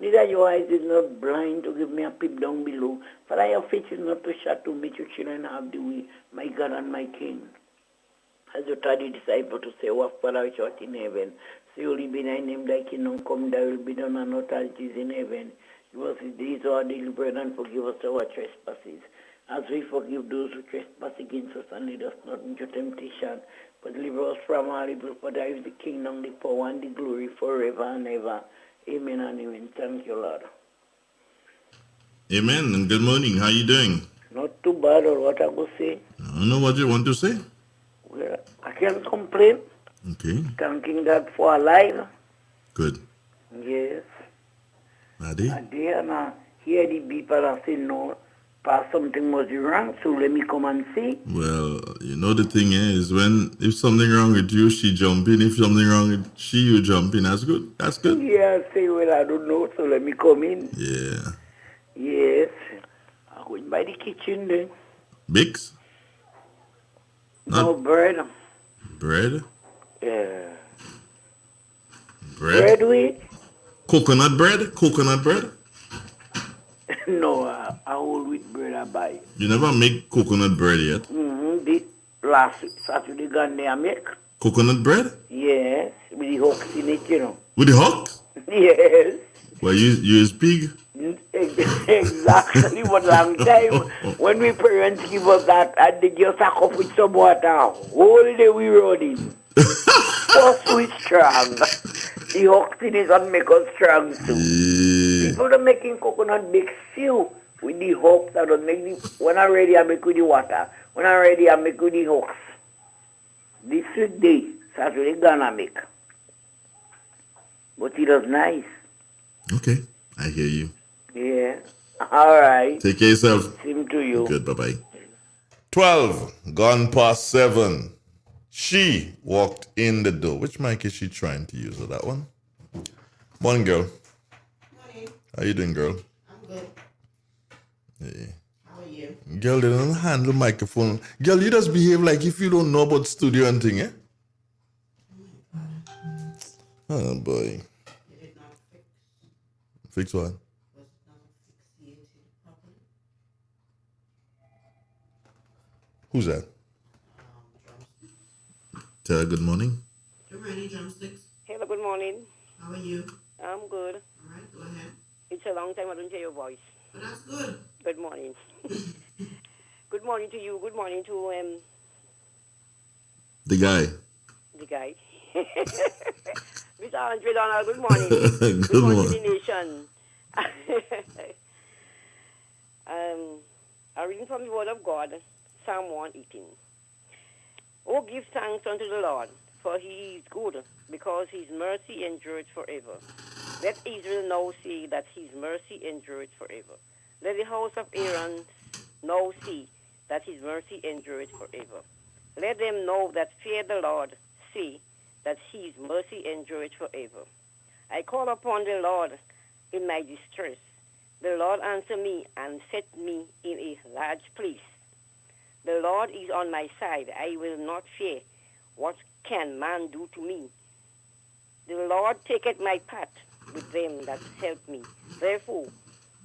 Neither your eyes is not blind to give me a peep down below. Father, your face is not too short to make your children have the way, my God and my King. As you taught the disciple to say, our Father which art in heaven, say, holy be thy name, thy kingdom come, thy will be done on earth as it is in heaven. Give us this day our daily bread and forgive us our trespasses, as we forgive those who trespass against us, and lead us not into temptation, but deliver us from all evil. For thy is the kingdom, the power, and the glory forever and ever. Amen and amen. Thank you, Lord. Amen, and good morning. How you doing? Not too bad, or what I go say. I don't know what you want to say. Well, I can't complain. Okay. Thanking God for alive. Good. Yes. Adi? And then hear the people and say, no, past something was wrong, so let me come and see. Well, you know the thing is, if something wrong with you, she jump in. If something wrong with she, you jump in. That's good. That's good. Yeah, I say, well, I don't know, so let me come in. Yeah. Yes. I went by the kitchen then. Bix? No bread. Bread? Yeah. Bread? Bread with? Coconut bread? Coconut bread? No, I hold with bread I buy. You never make coconut bread yet? The last Saturday gone there I make. Coconut bread? Yes, with the hooks in it, you know. With the hooks? Yes. Well, you is pig? Exactly, but long time when we parents give us that and they give us a cup with some water, whole day we running. First we strong. The oxygen is what make us strong too. Yeah. People are making coconut mix few with the hooks that don't make the when I'm ready I make with the water. When I'm ready I make with the hooks. This day, Saturday gonna make. But it was nice. Okay, I hear you. Yeah. All right. Take care of yourself. Same to you. Good, bye-bye. 12, gone past 7. She walked in the door. Which mic is she trying to use? That one? Morning, girl. Morning. How you doing, girl? I'm good. Hey. How are you? Girl, they don't handle microphone. Girl, you just behave like if you don't know about studio and thing, eh? Oh, boy. You did not fix. Fix what? Was it not fixated properly? Who's that? Drumsticks. Tell her good morning. Good morning, drumsticks. Hello, good morning. How are you? I'm good. All right, go ahead. It's a long time I don't hear your voice. But that's good. Good morning. Good morning to you. Good morning to The guy. the guy. Mr. Andre Donald, good morning. Good morning morning. to the nation. A reading from the Word of God, Psalm 118. Oh, give thanks unto the Lord, for he is good, because his mercy endureth forever. Let Israel now see that his mercy endureth forever. Let the house of Aaron now see that his mercy endureth forever. Let them know that fear the Lord, see that his mercy endureth forever. I call upon the Lord in my distress. The Lord answered me and set me in a large place. The Lord is on my side. I will not fear. What can man do to me? The Lord taketh my part with them that help me. Therefore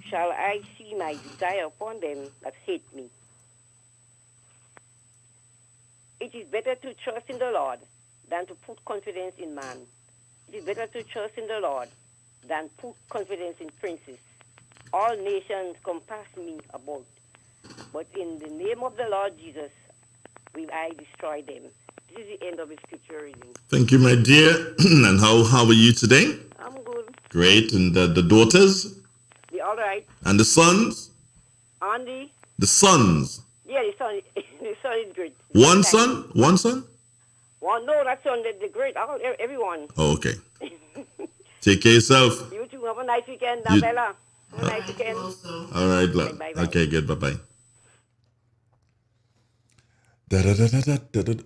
shall I see my desire upon them that hate me. It is better to trust in the Lord than to put confidence in man. It is better to trust in the Lord than put confidence in princes. All nations compass me about, but in the name of the Lord Jesus will I destroy them. This is the end of the scripture reading. Thank you, my dear. And how are you today? I'm good. Great. And the daughters? The all right. And the sons? Andy? The sons. Yeah, the son, the son is great. One son? One son? One, no, that son, the great. Everyone. Oh, okay. Take care of yourself. You too. Have a nice weekend, You- Bella. Have a nice weekend. Also. All right, love. Bye-bye. Okay, good. Bye-bye.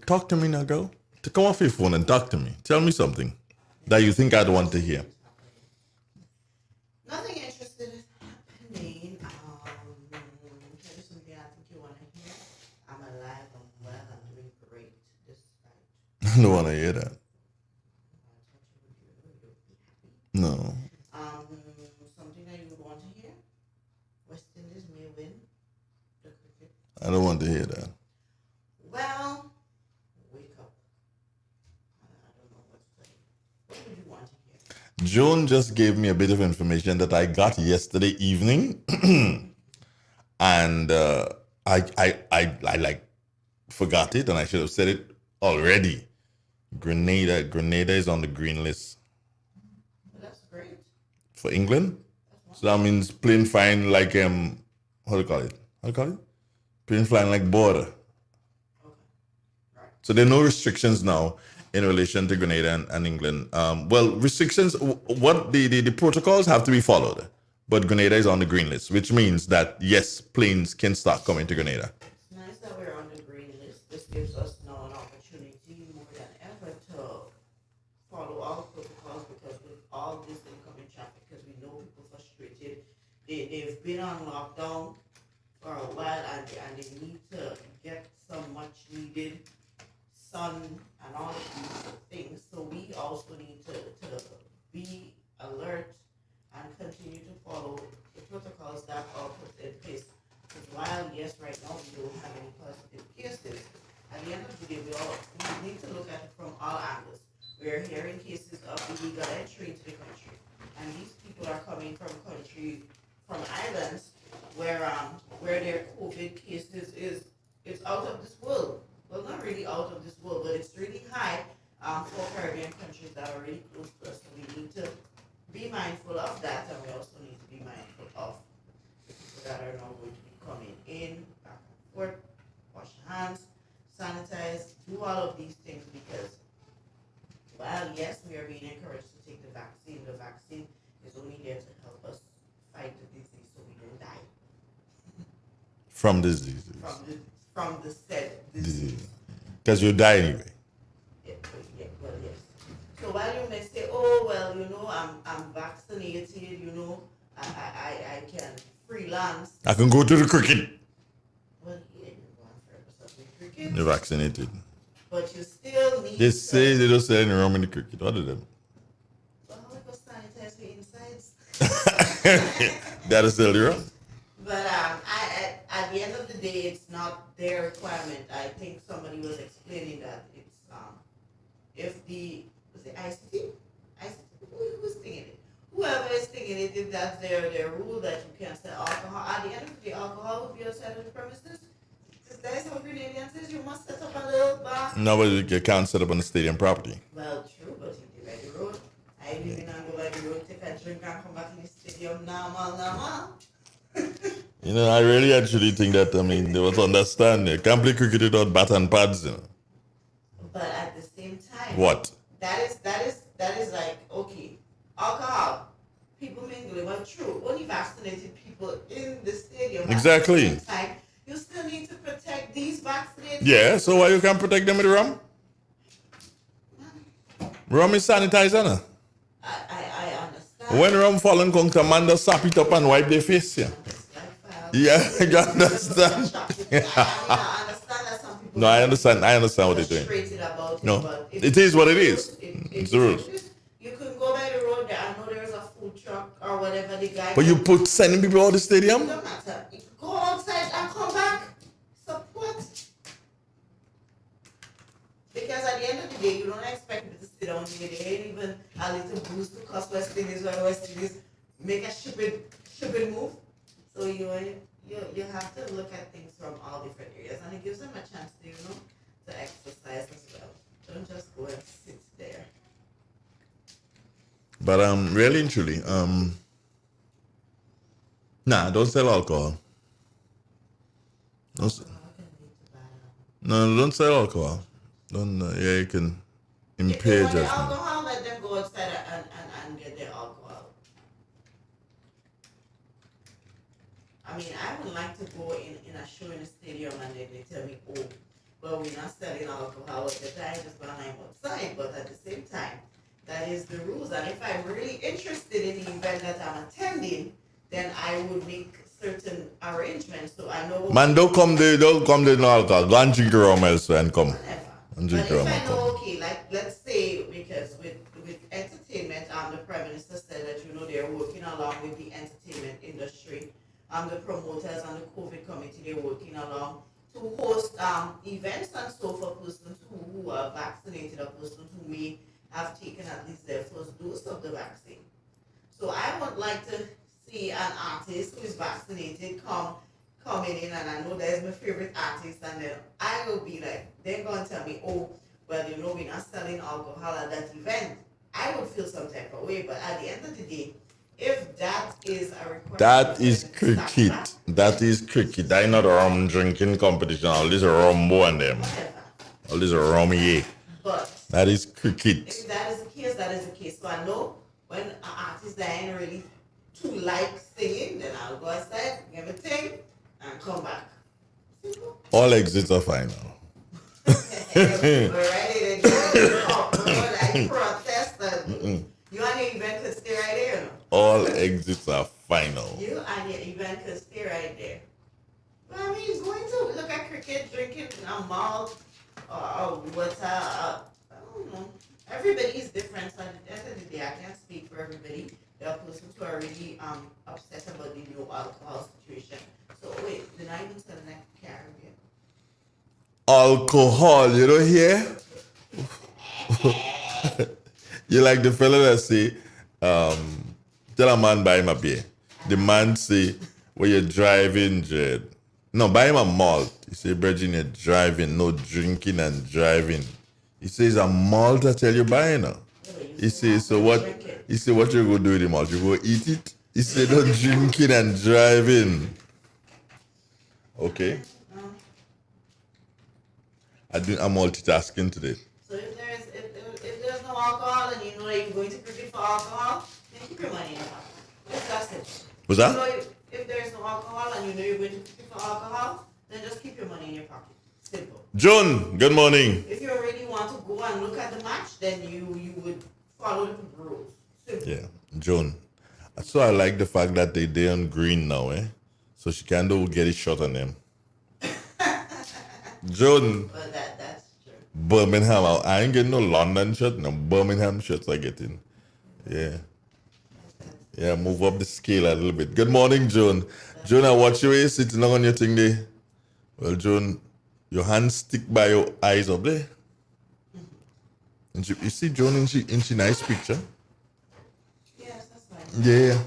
Talk to me now, girl. To come off your phone and talk to me. Tell me something that you think I'd want to hear. Nothing interesting is happening. Here's something I think you want to hear. I'm alive, I'm well, I'm doing great despite. I don't want to hear that. I touch it with you, you'll be happy. No. Some I don't want to hear that. Well, wake up. I don't know what to say. What would you want to hear? June just gave me a bit of information that I got yesterday evening, and I like forgot it, and I should have said it already. Grenada is on the green list Well, that's great. for England. So that means plane flying like how do you call it? Plane flying like border. Okay. Right. So there are no restrictions now in relation to Grenada and England. Well, restrictions, what the protocols have to be followed. But Grenada is on the green list, which means that, yes, planes can start coming to Grenada. It's nice that we're on the green list. This gives us now an opportunity more than ever to follow our protocols, because with all this incoming traffic, because we know people frustrated, they've been on lockdown for a while, and they need to get some much needed sun and all of these things. So we also need to be alert and continue to follow the protocols that are put in place. Because while, yes, right now we don't have any positive cases, at the end of the day, we need to look at it from all angles. We're hearing cases of illegal entry into the country, and these people are coming from islands where their COVID cases is out of this world. Well, not really out of this world, but it's really high for Caribbean countries that are really close to us. So we need to be mindful of that, and we also need to be mindful of the people that are now going to be coming in, back and forth, wash your hands, sanitize, do all of these things, because while, yes, we are being encouraged to take the vaccine is only there to help us fight the disease so we don't die. From this disease. From the said disease. Because you die anyway. Yeah, well, yes. So while you may say, oh, well, I'm vaccinated, I can freelance. I can go to the cricket. Well, yeah, you're going for something cricket. You're vaccinated. But you still need They say they don't sell any rum in the cricket. What of them? Well, how we go sanitize your insides? That'll sell the rum. But at the end of the day, it's not their requirement. I think somebody was explaining that it's if was it ICT? Who was thinking it? Whoever is thinking it, if that's their rule that you can't sell alcohol. At the end of the day, alcohol will be outside of the premises. Because that's how Grenadian says you must set up a little bar. No, but you can't set up on the stadium property. Well, true, but you live by the road. I live in and go by the road, take a drink and come back in the stadium normal. I really actually think that, they must understand. You can't play cricket without bat and pads, But at the same time, What? That is like, okay, alcohol, people mingling, well, true, only vaccinated people in the stadium. Exactly. At the same time, you still need to protect these vaccinated. Yeah, so why you can't protect them with rum? Rum is sanitizer, no? I understand. When rum fallen, come commander sap it up and wipe their face, yeah. Yeah, you understand? I understand that some people. No, I understand what they're doing. Frustrated about it, No, but it is what it is. It's the rules. You can go by the road there. I know there's a food truck or whatever the guy. But you sending people out of the stadium? It don't matter. You go outside and come back. Support. Because at the end of the day, you don't expect people to sit down here. They ain't even a little boost to cost West Indies when West Indies make a shipping move. So you have to look at things from all different areas, and it gives them a chance to exercise as well. Don't just go and sit there. But really and truly, don't sell alcohol. Don't sell alcohol. Don't you can impair If they want judgment. alcohol, let them go outside and get their alcohol. I mean, I would like to go in a show in a stadium and then they tell me, oh, well, we're not selling alcohol at the time, just when I'm outside. But at the same time, that is the rules. And if I'm really interested in the event that I'm attending, then I would make certain arrangements so I know. Man, don't come there no alcohol. Go and drink your rum elsewhere and come. Whatever. And But drink your if rum I and know, come. okay, like let's say, because with entertainment, the Prime Minister said that they're working along with the entertainment industry, the promoters and the COVID committee, they're working along to host events and so for persons who are vaccinated or persons who may have taken at least their first dose of the vaccine. So I would like to see an artist who is vaccinated coming in, and I know there's my favorite artist, and then I will be like, they're going to tell me, oh, well, we're not selling alcohol at that event. I would feel some type of way, but at the end of the day, if that is a request, That is cricket. That is cricket. That is not a rum drinking competition. All this rum and them. All this rum, yeah. But that is cricket. If that is the case, that is the case. So I know when an artist that ain't really too like singing, then I'll go outside, give a thing, and come back. All exits are final. We're ready to like protesters. You and your event could stay right there. No? All exits are final. You and your event could stay right there. But I mean, he's going to look at cricket, drinking a malt, or what's I don't know. Everybody is different. So at the end of the day, I can't speak for everybody. There are persons who are really upset about the no alcohol situation. So wait, did I even tell the next Caribbean? Alcohol, you don't hear? You like the fella that say, tell a man buy him a beer. The man say, when you're driving, Jed. No, buy him a malt. He say, Bridget, you're driving, no drinking and driving. He says, a malt I tell you buying now. He says, so what? He said, what you go do with the malt? You go eat it? He said, no drinking and driving. Okay. I'm multitasking today. So if there's no alcohol and you know that you're going to cricket for alcohol, then keep your money in your pocket. That's it. What's that? So if there's no alcohol and you know you're going to cricket for alcohol, then just keep your money in your pocket. Simple. John, good morning. If you already want to go and look at the match, then you would follow the rules. Simple. Yeah, John. So I like the fact that they're on green now, eh? So she can't get it shot on them. John. But that's true. Birmingham. I ain't getting no London shirt, no Birmingham shirts I getting. Yeah. Yeah, move up the scale a little bit. Good morning, Joan. Joan, I watch you sitting on your thing there. Well, Joan, your hands stick by your eyes up there. And you see Joan in she nice picture? Yes, that's fine. Yeah.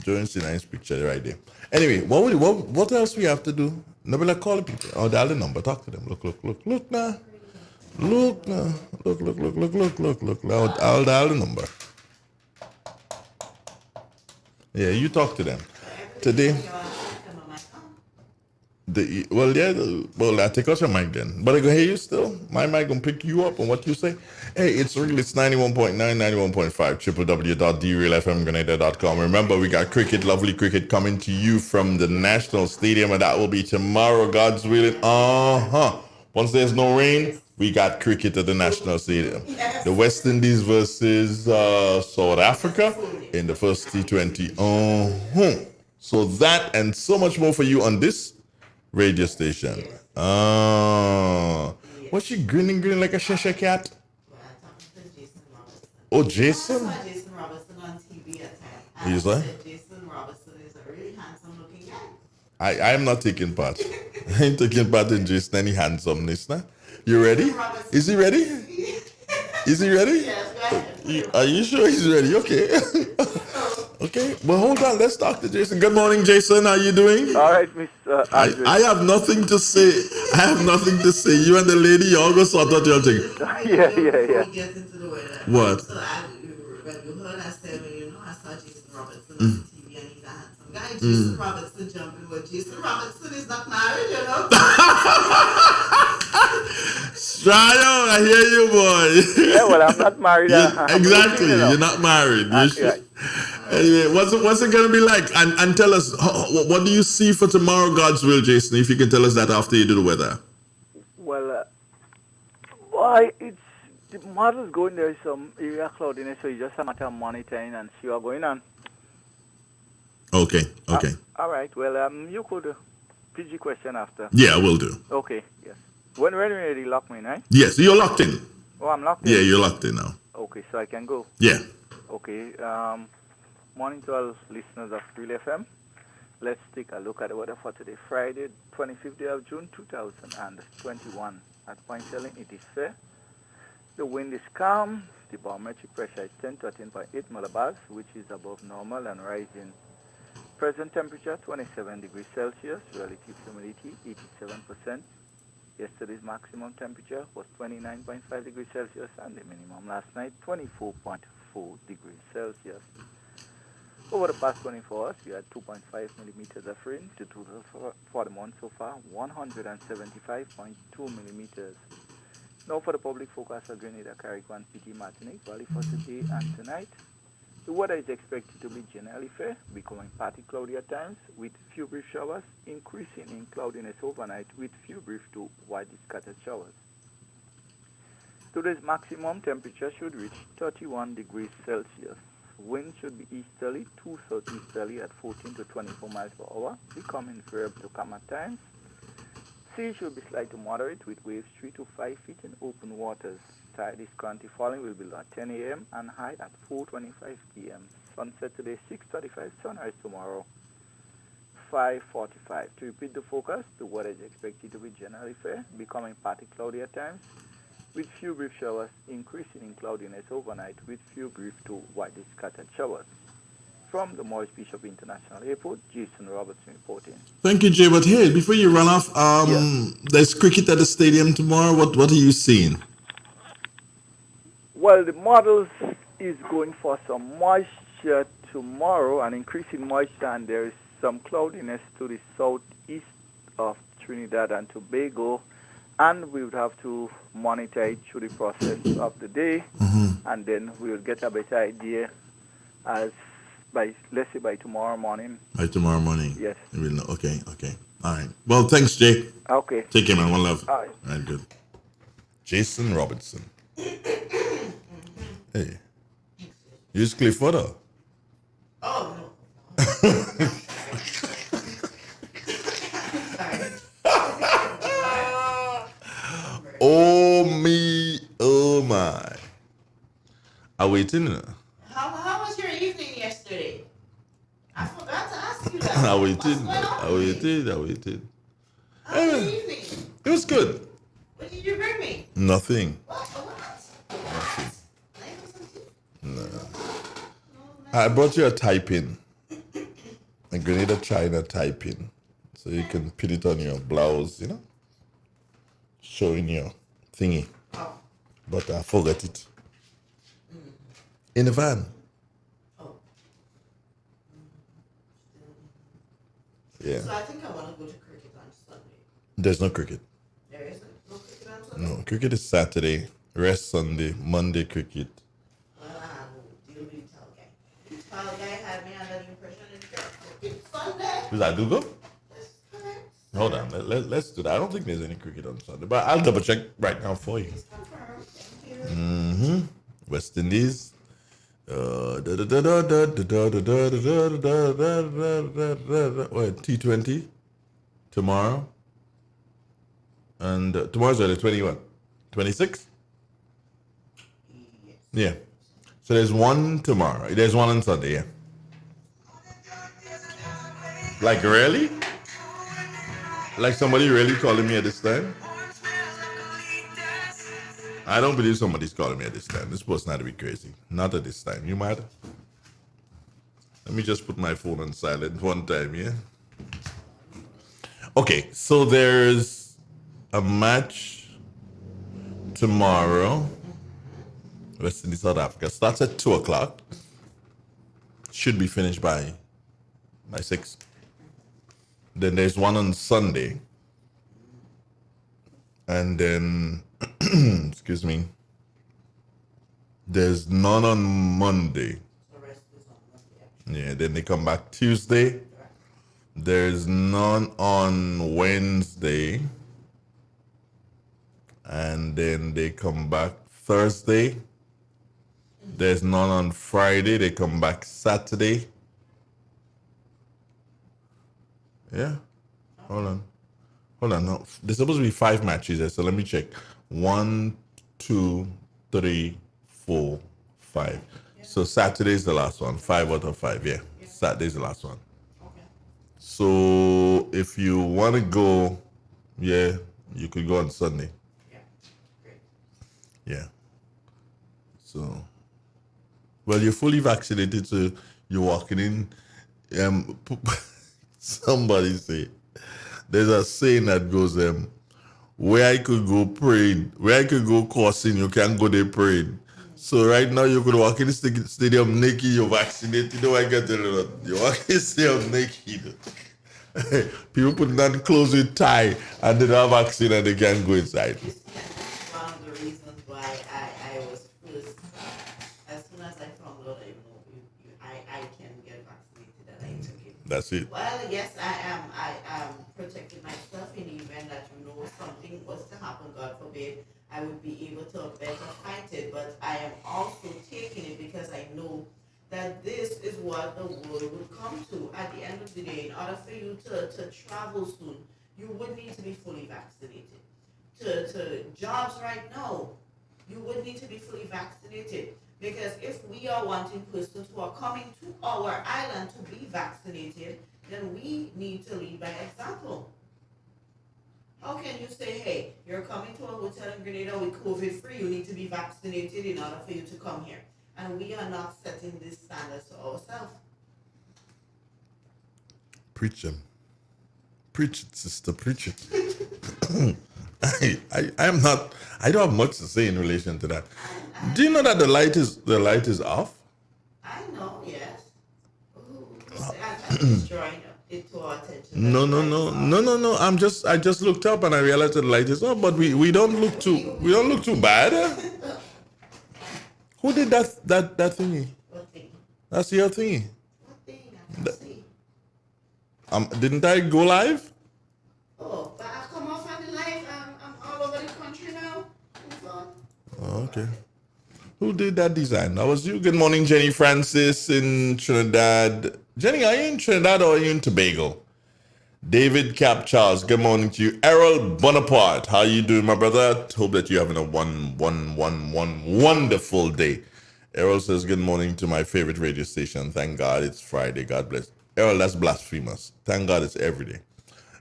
Joan in she nice picture right there. Anyway, what else we have to do? Nobody call people. Oh, dial the number. Talk to them. Look now. Look now. Look. I'll dial the number. Yeah, you talk to them. Today. I take out your mic then. But I go hear you still. My mic gonna pick you up on what you say. Hey, it's real. It's 91.9, 91.5, www.derelfmgrenada.com. Remember, we got cricket, lovely cricket coming to you from the National Stadium, and that will be tomorrow, God's willing. Once there's no rain, we got cricket at the National Stadium. Yes. The West Indies versus South Africa in the first T20. So that and so much more for you on this radio station. What's she grinning like a Cheshire cat? Well, I talked to Jason Robertson. Oh, Jason? I saw Jason Robertson on TV at times. You saw? Jason Robertson is a really handsome looking guy. I am not taking part. I ain't taking part in Jason any handsomeness. Nah? You ready? Is he ready? Is he ready? Yes, go ahead. Are you sure he's ready? Okay. Okay. Well, hold on. Let's talk to Jason. Good morning, Jason. How you doing? All right, Miss Andrew. I have nothing to say. You and the lady, you all go sort out your thing. Yeah. Before we get into the weather. What? So when you heard I said, I saw Jason Robertson on TV and he's a handsome guy. Jason Robertson jumping, but Jason Robertson is not married, Strayo, I hear you, boy. Yeah, well, I'm not married. I'm Exactly. looking, You're not married. Right. Anyway, what's it going to be like? And tell us, what do you see for tomorrow, God's will, Jason? If you can tell us that after you do the weather. Well, the model's going there is some area cloudiness, so it's just a matter of monitoring and see what's going on. Okay. All right. Well, you could PG question after. Yeah, I will do. Okay. Yes. When ready, lock me in, right? Yes, you're locked in. Oh, I'm locked in. Yeah, you're locked in now. Okay, so I can go. Yeah. Okay. Morning to all listeners of Real FM. Let's take a look at the weather for today, Friday, 25th day of June, 2021. At Point Selling, it is fair. The wind is calm. The barometric pressure is 1013.8 millibars, which is above normal and rising. Present temperature 27 degrees Celsius, relative humidity 87%. Yesterday's maximum temperature was 29.5 degrees Celsius and the minimum last night 24.4 degrees Celsius. Over the past 24 hours, we had 2.5 millimeters of rain. The total for the month so far, 175.2 millimeters. Now for the public forecast for Grenada, Carriacou, City, Martinique, Valley for today and tonight. The weather is expected to be generally fair, becoming partly cloudy at times, with few brief showers, increasing in cloudiness overnight with few brief to widely scattered showers. Today's maximum temperature should reach 31 degrees Celsius. Wind should be easterly to southeasterly at 14 to 24 miles per hour, becoming variable to calm at times. Sea should be slight to moderate with waves 3 to 5 feet in open waters. Tide is currently falling, will be low at 10 a.m. and high at 4:25 p.m. Sunset today 6:35, sunrise tomorrow 5:45. To repeat the forecast, the weather is expected to be generally fair, becoming partly cloudy at times, with few brief showers, increasing in cloudiness overnight with few brief to widely scattered showers. From the Morris Bishop International Airport, Jason Robertson reporting. Thank you, Jay. But hey, before you run off, Yes. there's cricket at the stadium tomorrow. What are you seeing? Well, the models is going for some moisture tomorrow, an increase in moisture, and there is some cloudiness to the southeast of Trinidad and Tobago, and we would have to monitor it through the process of the day, and then we will get a better idea as by, let's say, by tomorrow morning. By tomorrow morning. Yes. You will know. Okay. All right. Well, thanks, Jay. Okay. Take care, man. One love. All right. All right, good. Jason Robertson. Hey. Use Clifford. Oh, no. Oh, me. Oh, my. I waiting. How was your evening yesterday? I forgot to ask you that. I What's waited. going on I with you? waited. How was your evening? It was good. What did you bring me? Nothing. What? Nothing. No. I brought you a tie-pin. A Grenada China tie-pin. So you can pin it on your blouse, showing your thingy. Oh. But I forgot it. In the van. Oh. Yeah. So I think I want to go to cricket on Sunday. There's no cricket. There isn't no cricket on Sunday? No, cricket is Saturday. Rest Sunday. Monday cricket. Well, I will deal with the tall guy. The tall guy had me under the impression it's cricket Sunday. Is that Google? That's correct. Hold on. Let's do that. I don't think there's any cricket on Sunday. But I'll double check right now for you. It's confirmed. Thank you. West Indies. T20 tomorrow. And tomorrow's the 21. 26? Yes. Yeah. So there's one tomorrow. There's one on Sunday, yeah. Like really? Like somebody really calling me at this time? I don't believe somebody's calling me at this time. This supposed not to be crazy. Not at this time. You mad? Let me just put my phone on silent one time, yeah? Okay, so there's a match tomorrow. West Indies, South Africa. Starts at 2 o'clock. Should be finished by 6. Then there's one on Sunday. And then, excuse me, there's none on Monday. The rest is on Monday, actually. Yeah, then they come back Tuesday. There's none on Wednesday. And then they come back Thursday. There's none on Friday. They come back Saturday. Yeah. Hold on. No. There's supposed to be 5 matches there, so let me check. 1, 2, 3, 4, 5. So Saturday's the last one. 5 out of 5, yeah. Saturday's the last one. Okay. So if you want to go, yeah, you could go on Sunday. Yeah, great. Yeah. So, well, you're fully vaccinated, so you're walking in. Somebody say there's a saying that goes, where I could go praying, where I could go coursing, you can't go there praying. So right now you could walk in the stadium naked, you're vaccinated. You know I get a lot. You walk in the stadium naked. People putting on clothes with tie and they don't have vaccine and they can't go inside. This is one of the reasons why I was first, as soon as I found out, I can get vaccinated and I took it. That's it. Well, yes, I am protecting myself in the event that something was to happen, God forbid, I would be able to better fight it. But I am also taking it because I know that this is what the world would come to at the end of the day. In order for you to travel soon, you would need to be fully vaccinated. To jobs right now, you would need to be fully vaccinated. Because if we are wanting persons who are coming to our island to be vaccinated, then we need to lead by example. How can you say, hey, you're coming to a hotel in Grenada with COVID free, you need to be vaccinated in order for you to come here? And we are not setting these standards to ourselves. Preach them. Preach it, sister, preach it. I'm not, I don't have much to say in relation to that. Do you know that the light is off? I know, yes. Ooh, I'm just drawing it to our attention. No. I just looked up and I realized that the light is off, but we don't look too bad. Who did that thingy? What thing? That's your thingy. What thing? I can't see. Didn't I go live? Oh, but I come off on the live. I'm all over the country now. Oh, okay. Who did that design? That was you. Good morning, Jenny Francis in Trinidad. Jenny, are you in Trinidad or are you in Tobago? David Cap Charles, good morning to you. Errol Bonaparte, how you doing, my brother? Hope that you're having a one wonderful day. Errol says, good morning to my favorite radio station. Thank God it's Friday. God bless. Errol, that's blasphemous. Thank God it's every day.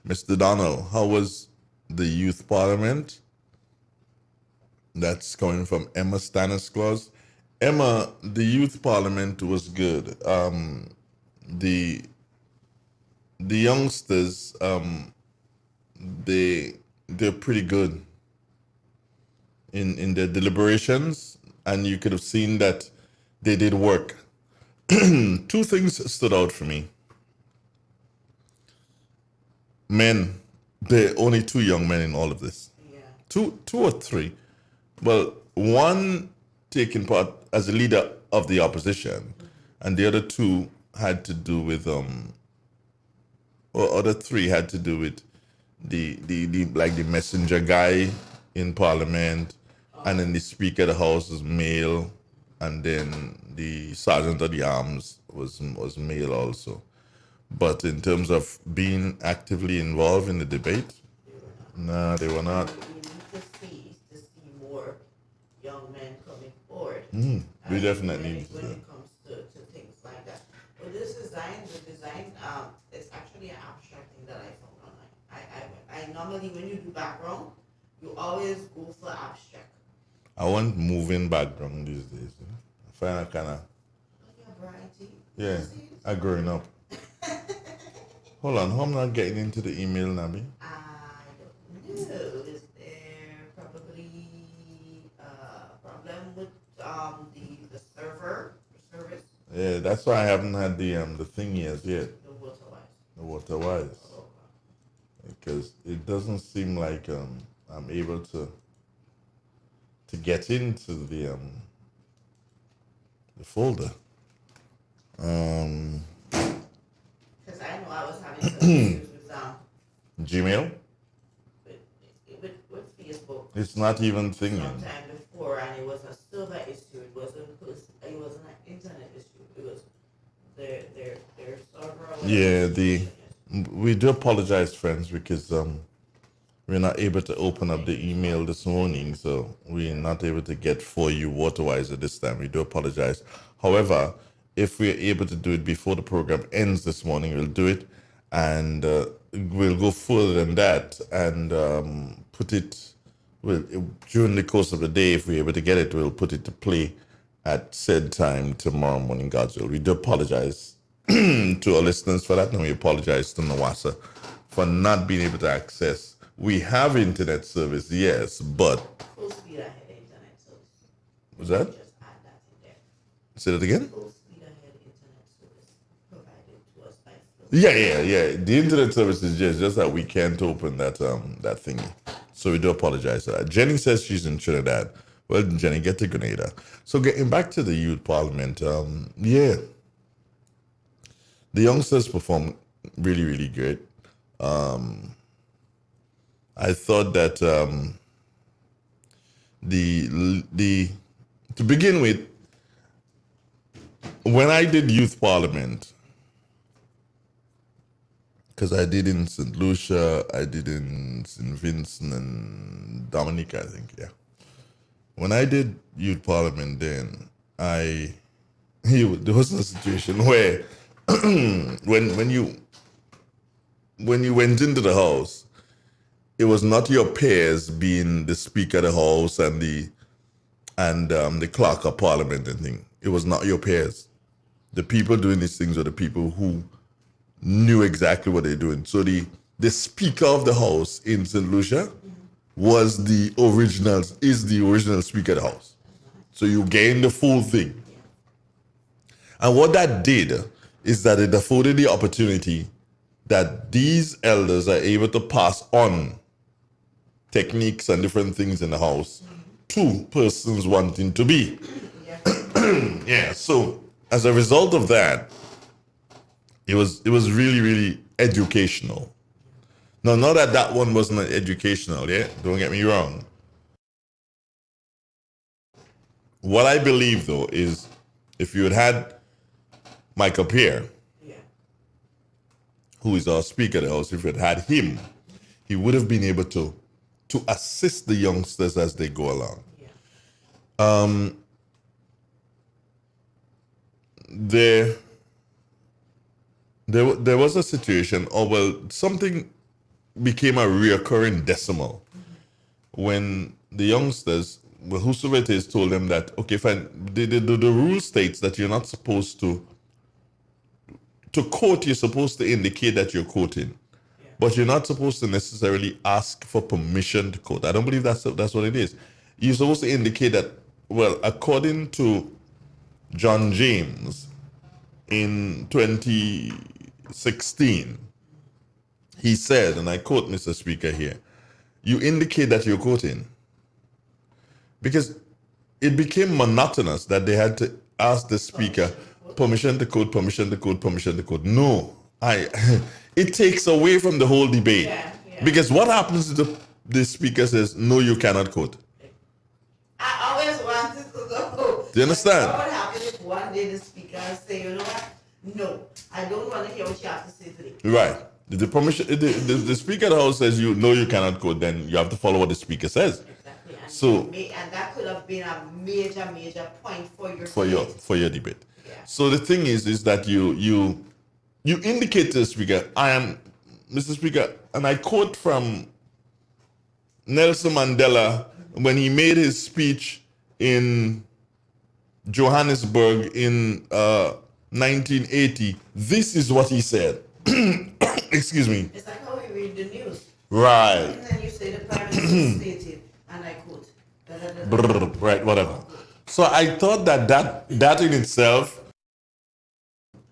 Mr. Donald, how was the youth parliament? That's coming from Emma Stanislaus. Emma, the youth parliament was good. The youngsters, they're pretty good in their deliberations, and you could have seen that they did work. Two things stood out for me. Men, there are only two young men in all of this. Yeah. Two or three. Well, one taking part as a leader of the opposition, and the other two had to do with or other three had to do with the like the messenger guy in Parliament, and then the Speaker of the House was male, and then the Sergeant of the Arms was male also. But in terms of being actively involved in the debate, nah, they were not. We need to see more young men coming forward. We definitely need when to. it comes to things like that. But this design, it's actually an abstract thing that I found online. I normally, when you do background, you always go for abstract. I want moving background these days. I find I kind of, Variety. yeah, I growing up. Hold on, how am I not getting into the email, Nabi? I don't know. Is there probably a problem with the server, the service, Yeah, that's why I haven't had the thingy as yet, the water wise? the WaterWise, Oh, because it doesn't seem like I'm able to get into the folder. because I know I was having some issues with Gmail. with Facebook It's not even thingy. sometime before, and it was a server issue. It wasn't an internet issue. It was their server. Yeah, we do apologize, friends, because we're not able to open up the email this morning, so we're not able to get for you WaterWise at this time. We do apologize. However, if we're able to do it before the program ends this morning, we'll do it. and we'll go further than that and put it. Well, during the course of the day, if we're able to get it, we'll put it to play at said time tomorrow morning, God's will. We do apologize to our listeners for that, and we apologize to Nawasa for not being able to access. We have internet service, yes, but Full speed ahead internet service. was that? Just add that in there. Say that again? Full speed ahead internet service provided to us by Flow. Yeah. The internet service is just that we can't open that that thingy. So we do apologize for that. Jenny says she's in Trinidad. Well, Jenny, get to Grenada. So getting back to the youth parliament, yeah, the youngsters performed really, really good. I thought that the to begin with, when I did youth parliament, because I did in St. Lucia, I did in St. Vincent and Dominica, I think, yeah. When I did youth parliament, then there was a situation where when you went into the house, it was not your peers being the speaker of the house and the clerk of parliament and thing. It was not your peers. The people doing these things were the people who knew exactly what they're doing. So the speaker of the house in St. Lucia is the original speaker of the house. So you gain the full thing. And what that did is that it afforded the opportunity that these elders are able to pass on techniques and different things in the house to persons wanting to be. Yeah, so as a result of that, it was really, really educational. Now, not that one wasn't educational, yeah? Don't get me wrong. What I believe, though, is if you had Michael Pierre, Yeah. who is our speaker of the house, if you had him, he would have been able to assist the youngsters as they go along. Yeah. There was a situation, or well, something became a reoccurring decimal when the youngsters, well, whosoever it is, told them that, okay, fine, the rule states that you're not supposed to quote, you're supposed to indicate that you're quoting. But you're not supposed to necessarily ask for permission to quote. I don't believe that's what it is. You're supposed to indicate that, well, according to John James in 2016, he said, and I quote Mr. Speaker here, you indicate that you're quoting. Because it became monotonous that they had to ask the speaker permission to quote, permission to quote, permission to quote. No, it takes away from the whole debate. Yeah. Because what happens if the speaker says, no, you cannot quote? I always wanted to go. Do you understand? What would happen if one day the speaker say, you know what? No, I don't want to hear what you have to say today. Right. The speaker of the house says you know you cannot quote, then you have to follow what the speaker says. Exactly. And that could have been a major point for your debate. Yeah. So the thing is that you indicate to the speaker, I am Mr. Speaker, and I quote from Nelson Mandela when he made his speech in Johannesburg in 1980. This is what he said. Excuse me. It's like how we read the news. Right. And then you say the Prime Minister stated, and I quote, Right, whatever. So I thought that in itself,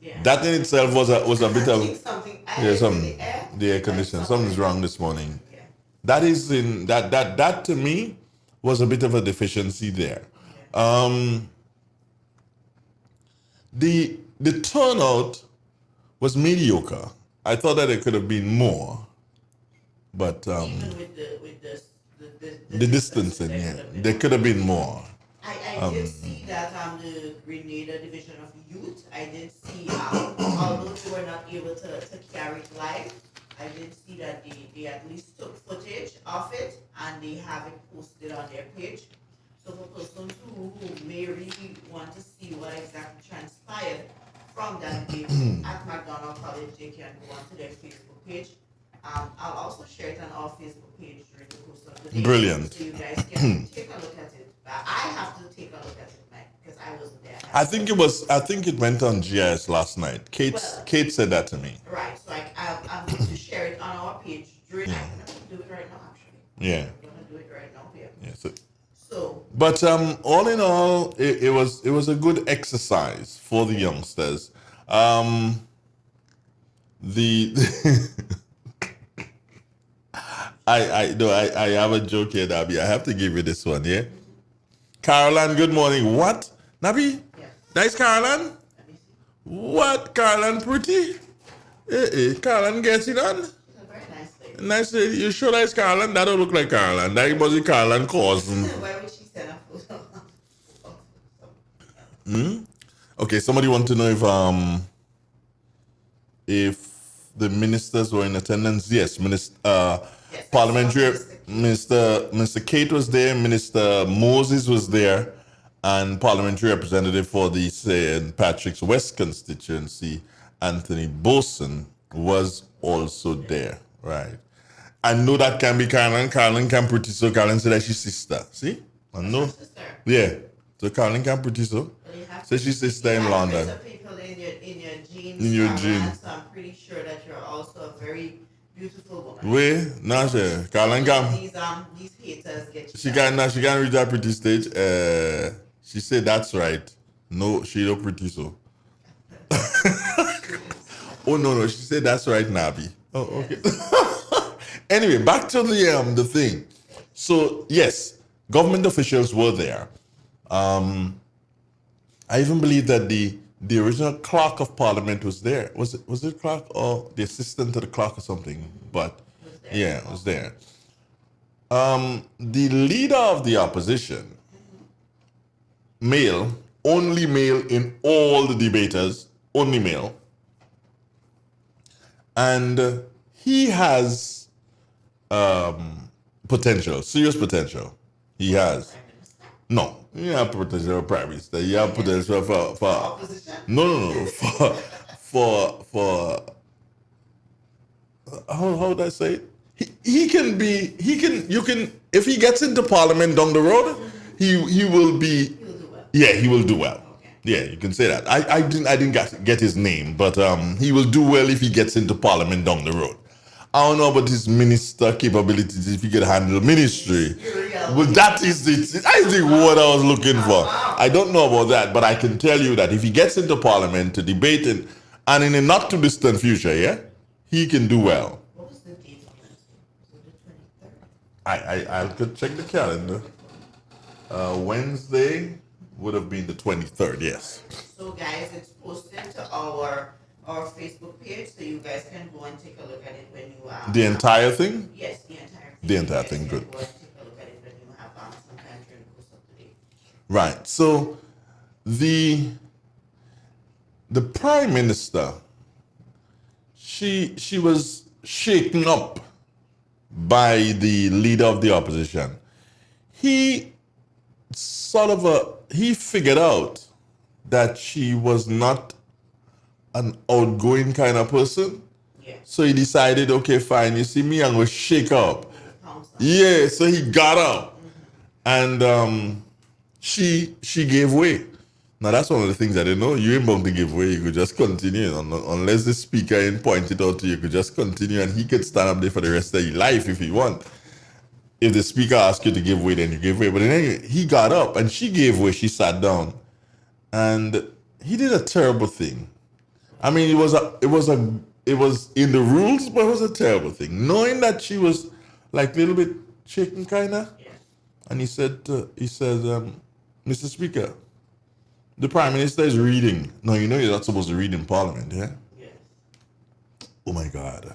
was a bit of the air conditioner. Something's wrong this morning. Yeah. That to me was a bit of a deficiency there. The turnout was mediocre. I thought that it could have been more, but Even with the distancing, there could have been more. I did see that the Grenada Division of Youth, I did see, although they were not able to carry it live, I did see that they at least took footage of it and they have it posted on their page. So for persons who may really want to see what exactly transpired, from that page at McDonald College, they can go onto their Facebook page. I'll also share it on our Facebook page during the course of the day. Brilliant. So you guys can take a look at it. But I have to take a look at it, Mike, because I wasn't there. I think it went on GIS last night. Kate said that to me. Right. So I'm going to share it on our page during. I'm going to do it right now, actually. Yeah. I'm going to do it right now here. Yeah. So. But all in all, it was a good exercise for the youngsters. The I have a joke here, Nabi. I have to give you this one, yeah? Caroline, good morning. What? Nabi? Yes. That's Caroline? Let me see. What? Caroline pretty? Caroline gets it on? She's a very nice lady. Nice lady. You sure that's Caroline? That don't look like Caroline. That must be Caroline cousin. Why would she send a photo? Okay, somebody want to know if the ministers were in attendance. Yes, parliamentary Minister Kate was there, Minister Moses was there, and parliamentary representative for the St. Patrick's West constituency, Anthony Boson, was also there. Right. I know that can be Caroline. Caroline can pretty so. Caroline said that she's sister. See? I know. Yeah. So Caroline can pretty so. So she's sister in London. People in your genes. In your genes. So I'm pretty sure that you're also a very beautiful woman. Wait, now Caroline can. These haters get you. She can't reach that pretty stage. She said that's right. No, she don't pretty so. Oh no, she said that's right, Nabi. Oh, okay. Anyway, back to the thing. So yes, government officials were there. I even believe that the original clerk of parliament was there. Was it clerk or the assistant to the clerk or something? But yeah, it was there. The leader of the opposition, male, only male in all the debaters, only male. And he has potential, serious potential. He has. No, you have potential for prime minister. You have potential for no for how would I say it? He can if he gets into parliament down the road, he will be. Yeah, he will do well. Yeah, you can say that. I didn't get his name, but he will do well if he gets into parliament down the road. I don't know about his minister capabilities if he can handle ministry. But that is the word I was looking for. I don't know about that, but I can tell you that if he gets into parliament to debate and in a not too distant future, yeah, he can do well. What was the date of Wednesday? Was it the 23rd? I could check the calendar. Wednesday would have been the 23rd, yes. So guys, it's posted to our Facebook page, so you guys can go and take a look at it when you The entire thing? Yes, the entire thing. The entire thing, good. Go and take a look at it when you have some time during the course of the day. Right. So the prime minister, she was shaken up by the leader of the opposition. He figured out that she was not an outgoing kind of person. Yeah. So he decided, okay, fine, you see me, I'm going to shake her up. Yeah, so he got up. And she gave way. Now, that's one of the things I didn't know. You ain't bound to give way. You could just continue. Unless the speaker ain't pointed out to you, you could just continue and he could stand up there for the rest of your life if he want. If the speaker asks you to give way, then you give way. But anyway, he got up and she gave way. She sat down. And he did a terrible thing. I mean, it was in the rules, but it was a terrible thing. Knowing that she was like a little bit shaken, kinda, and he said, Mr. Speaker, the Prime Minister is reading. No, you know you're not supposed to read in Parliament, yeah? Yes. Oh my God!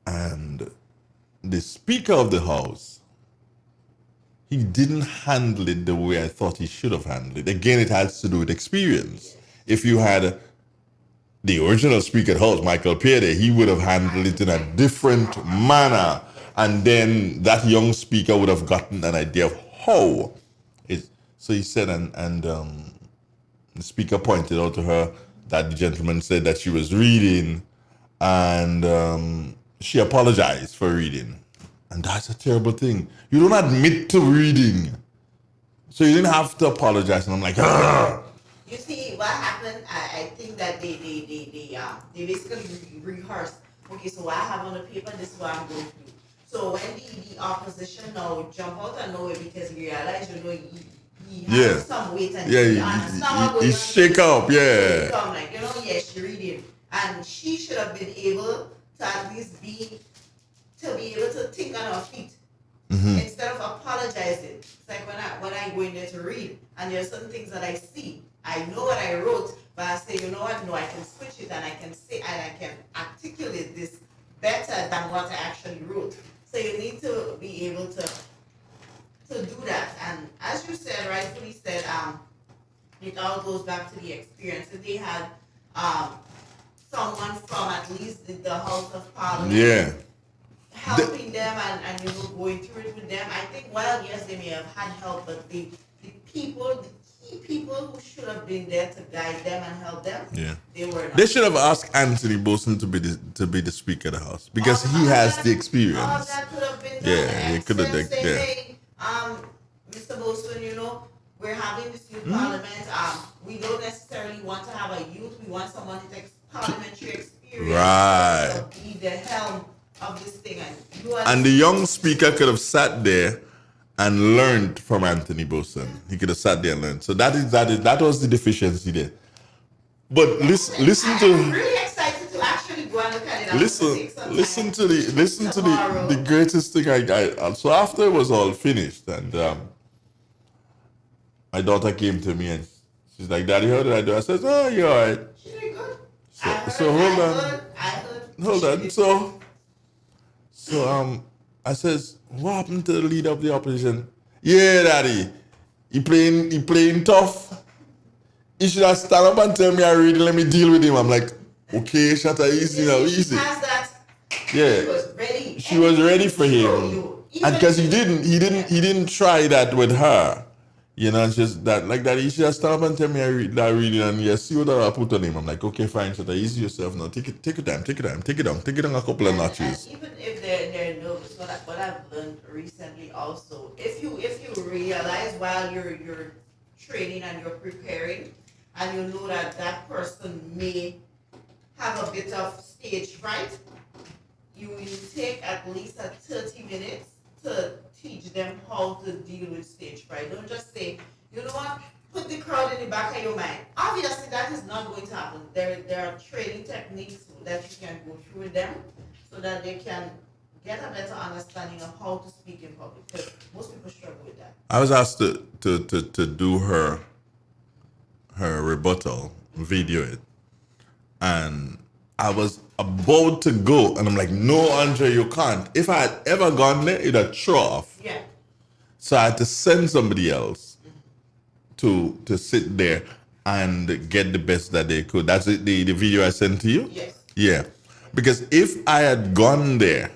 And the Speaker of the House, he didn't handle it the way I thought he should have handled it. Again, it has to do with experience. If you had the original Speaker of the House, Michael Perry, he would have handled it in a different manner. And then that young speaker would have gotten an idea of how it. So he said, and The speaker pointed out to her that the gentleman said that she was reading, and she apologized for reading. And that's a terrible thing. You don't admit to reading. So you didn't have to apologize. And I'm like, "Ugh." You see, what happened, I think that they basically rehearsed. Okay, so what I have on the paper, this is what I'm going to do. So when the opposition now jump out of nowhere because he realized, he has some weight and he shake up, yeah. So I'm like, she reading. And she should have been able to at least be able to think on her feet. Instead of apologizing. It's like when I go in there to read and there's certain things that I see. I know what I wrote, but I say, you know what? No, I can switch it and I can say and I can articulate this better than what I actually wrote. So you need to be able to do that. And as you said, rightfully said, it all goes back to the experience. If they had someone from at least the House of Parliament helping them and going through it with them, I think yes, they may have had help, but the key people who should have been there to guide them and help them, they were not. They should have asked Anthony Boson to be the Speaker of the House because he has the experience. All that could have been done. Yeah, he could have done. Hey, Mr. Boson, we're having this youth parliament. We don't necessarily want to have a youth. We want someone with parliamentary experience. Right. To be the helm of this thing, and the young speaker could have sat there and learned from Anthony Boson. He could have sat there and learned. So that was the deficiency there. But listen to. I'm really excited to actually go and look at it. Listen to the greatest thing I. So after it was all finished, and my daughter came to me and she's like, "Daddy, how did I do?" I said, "Oh, you're all right." She did good. So hold on. So I says, "What happened to the leader of the opposition?" "Yeah, Daddy, he playing tough. He should have stand up and tell me I read. Let me deal with him." I'm like, "Okay, shut up, easy now, easy." Yeah, she was ready for him, and because he didn't try that with her. It's just that like that. He should have stand up and tell me I read, and see what I put on him. I'm like, "Okay, fine, shut up, easy yourself now. Take your time, take it down a couple of notches." And even if they're nervous, what I've learned recently also, if you realize while you're training and you're preparing, and you know that person may have a bit of stage fright, you will take at least 30 minutes to teach them how to deal with stage fright. Don't just say, you know what, put the crowd in the back of your mind. Obviously, that is not going to happen. There are training techniques that you can go through with them so that they can get a better understanding of how to speak in public, because most people struggle with that. I was asked to do her rebuttal, video it, and I was about to go, and I'm like, "No, Andre, you can't." If I had ever gone there, it'd have thrown off. Yeah. So I had to send somebody else to sit there and get the best that they could. That's it, the video I sent to you? Yes. Yeah. Because if I had gone there,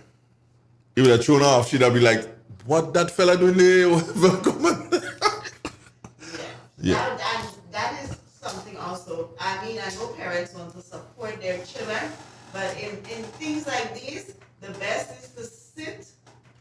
it would have thrown off. She'd have been like, "What that fella doing there?" Yeah. That is something also. I mean, I know parents want to support their children, but in things like these, the best is to sit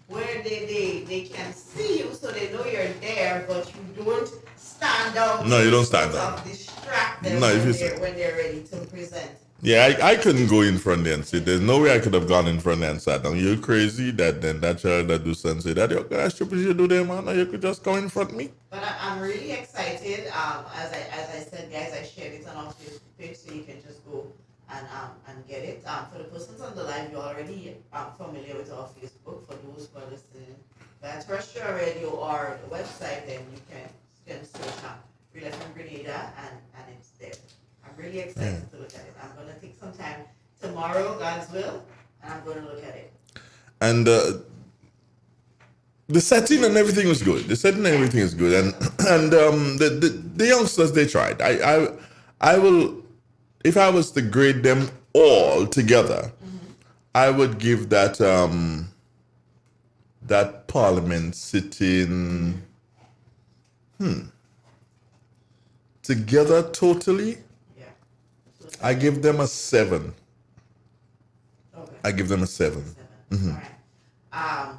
where they can see you so they know you're there, but you don't stand out. No, you don't stand out. Distract them when they're ready to present. Yeah, I couldn't go in front there and sit. There's no way I could have gone in front there and sat down. You're crazy that child that do something say that, "Gosh, stupid you do there, man. Or you could just come in front of me." But I'm really excited. As I said, guys, I shared it on our Facebook page, so you can just go and get it. For the persons on the live, you're already familiar with our Facebook. For those who are listening via terrestrial radio or the website, then you can search Real FM Grenada and it's there. I'm really excited to look at it. I'm going to take some time tomorrow, God's will, and I'm going to look at it. And the setting and everything was good. The setting and everything is good. And the youngsters, they tried. I will, if I was to grade them all together, I would give that that parliament sitting 10 together totally, Yeah. So it's I give them a 7. okay. I give them a 7. 7. All right.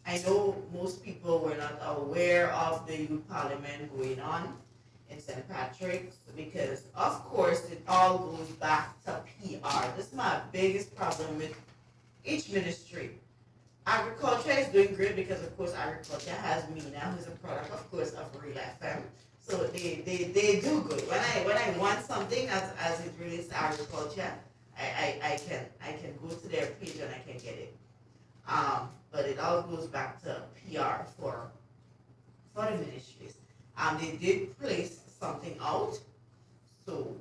I know most people were not aware of the youth parliament going on in St. Patrick's because, of course, it all goes back to PR. This is my biggest problem with each ministry. Agriculture is doing great because, of course, agriculture has me now, who's a product, of course, of Real FM. So they do good. When I want something as it relates to agriculture, I can go to their page and I can get it. But it all goes back to PR for the ministries. They did place something out. So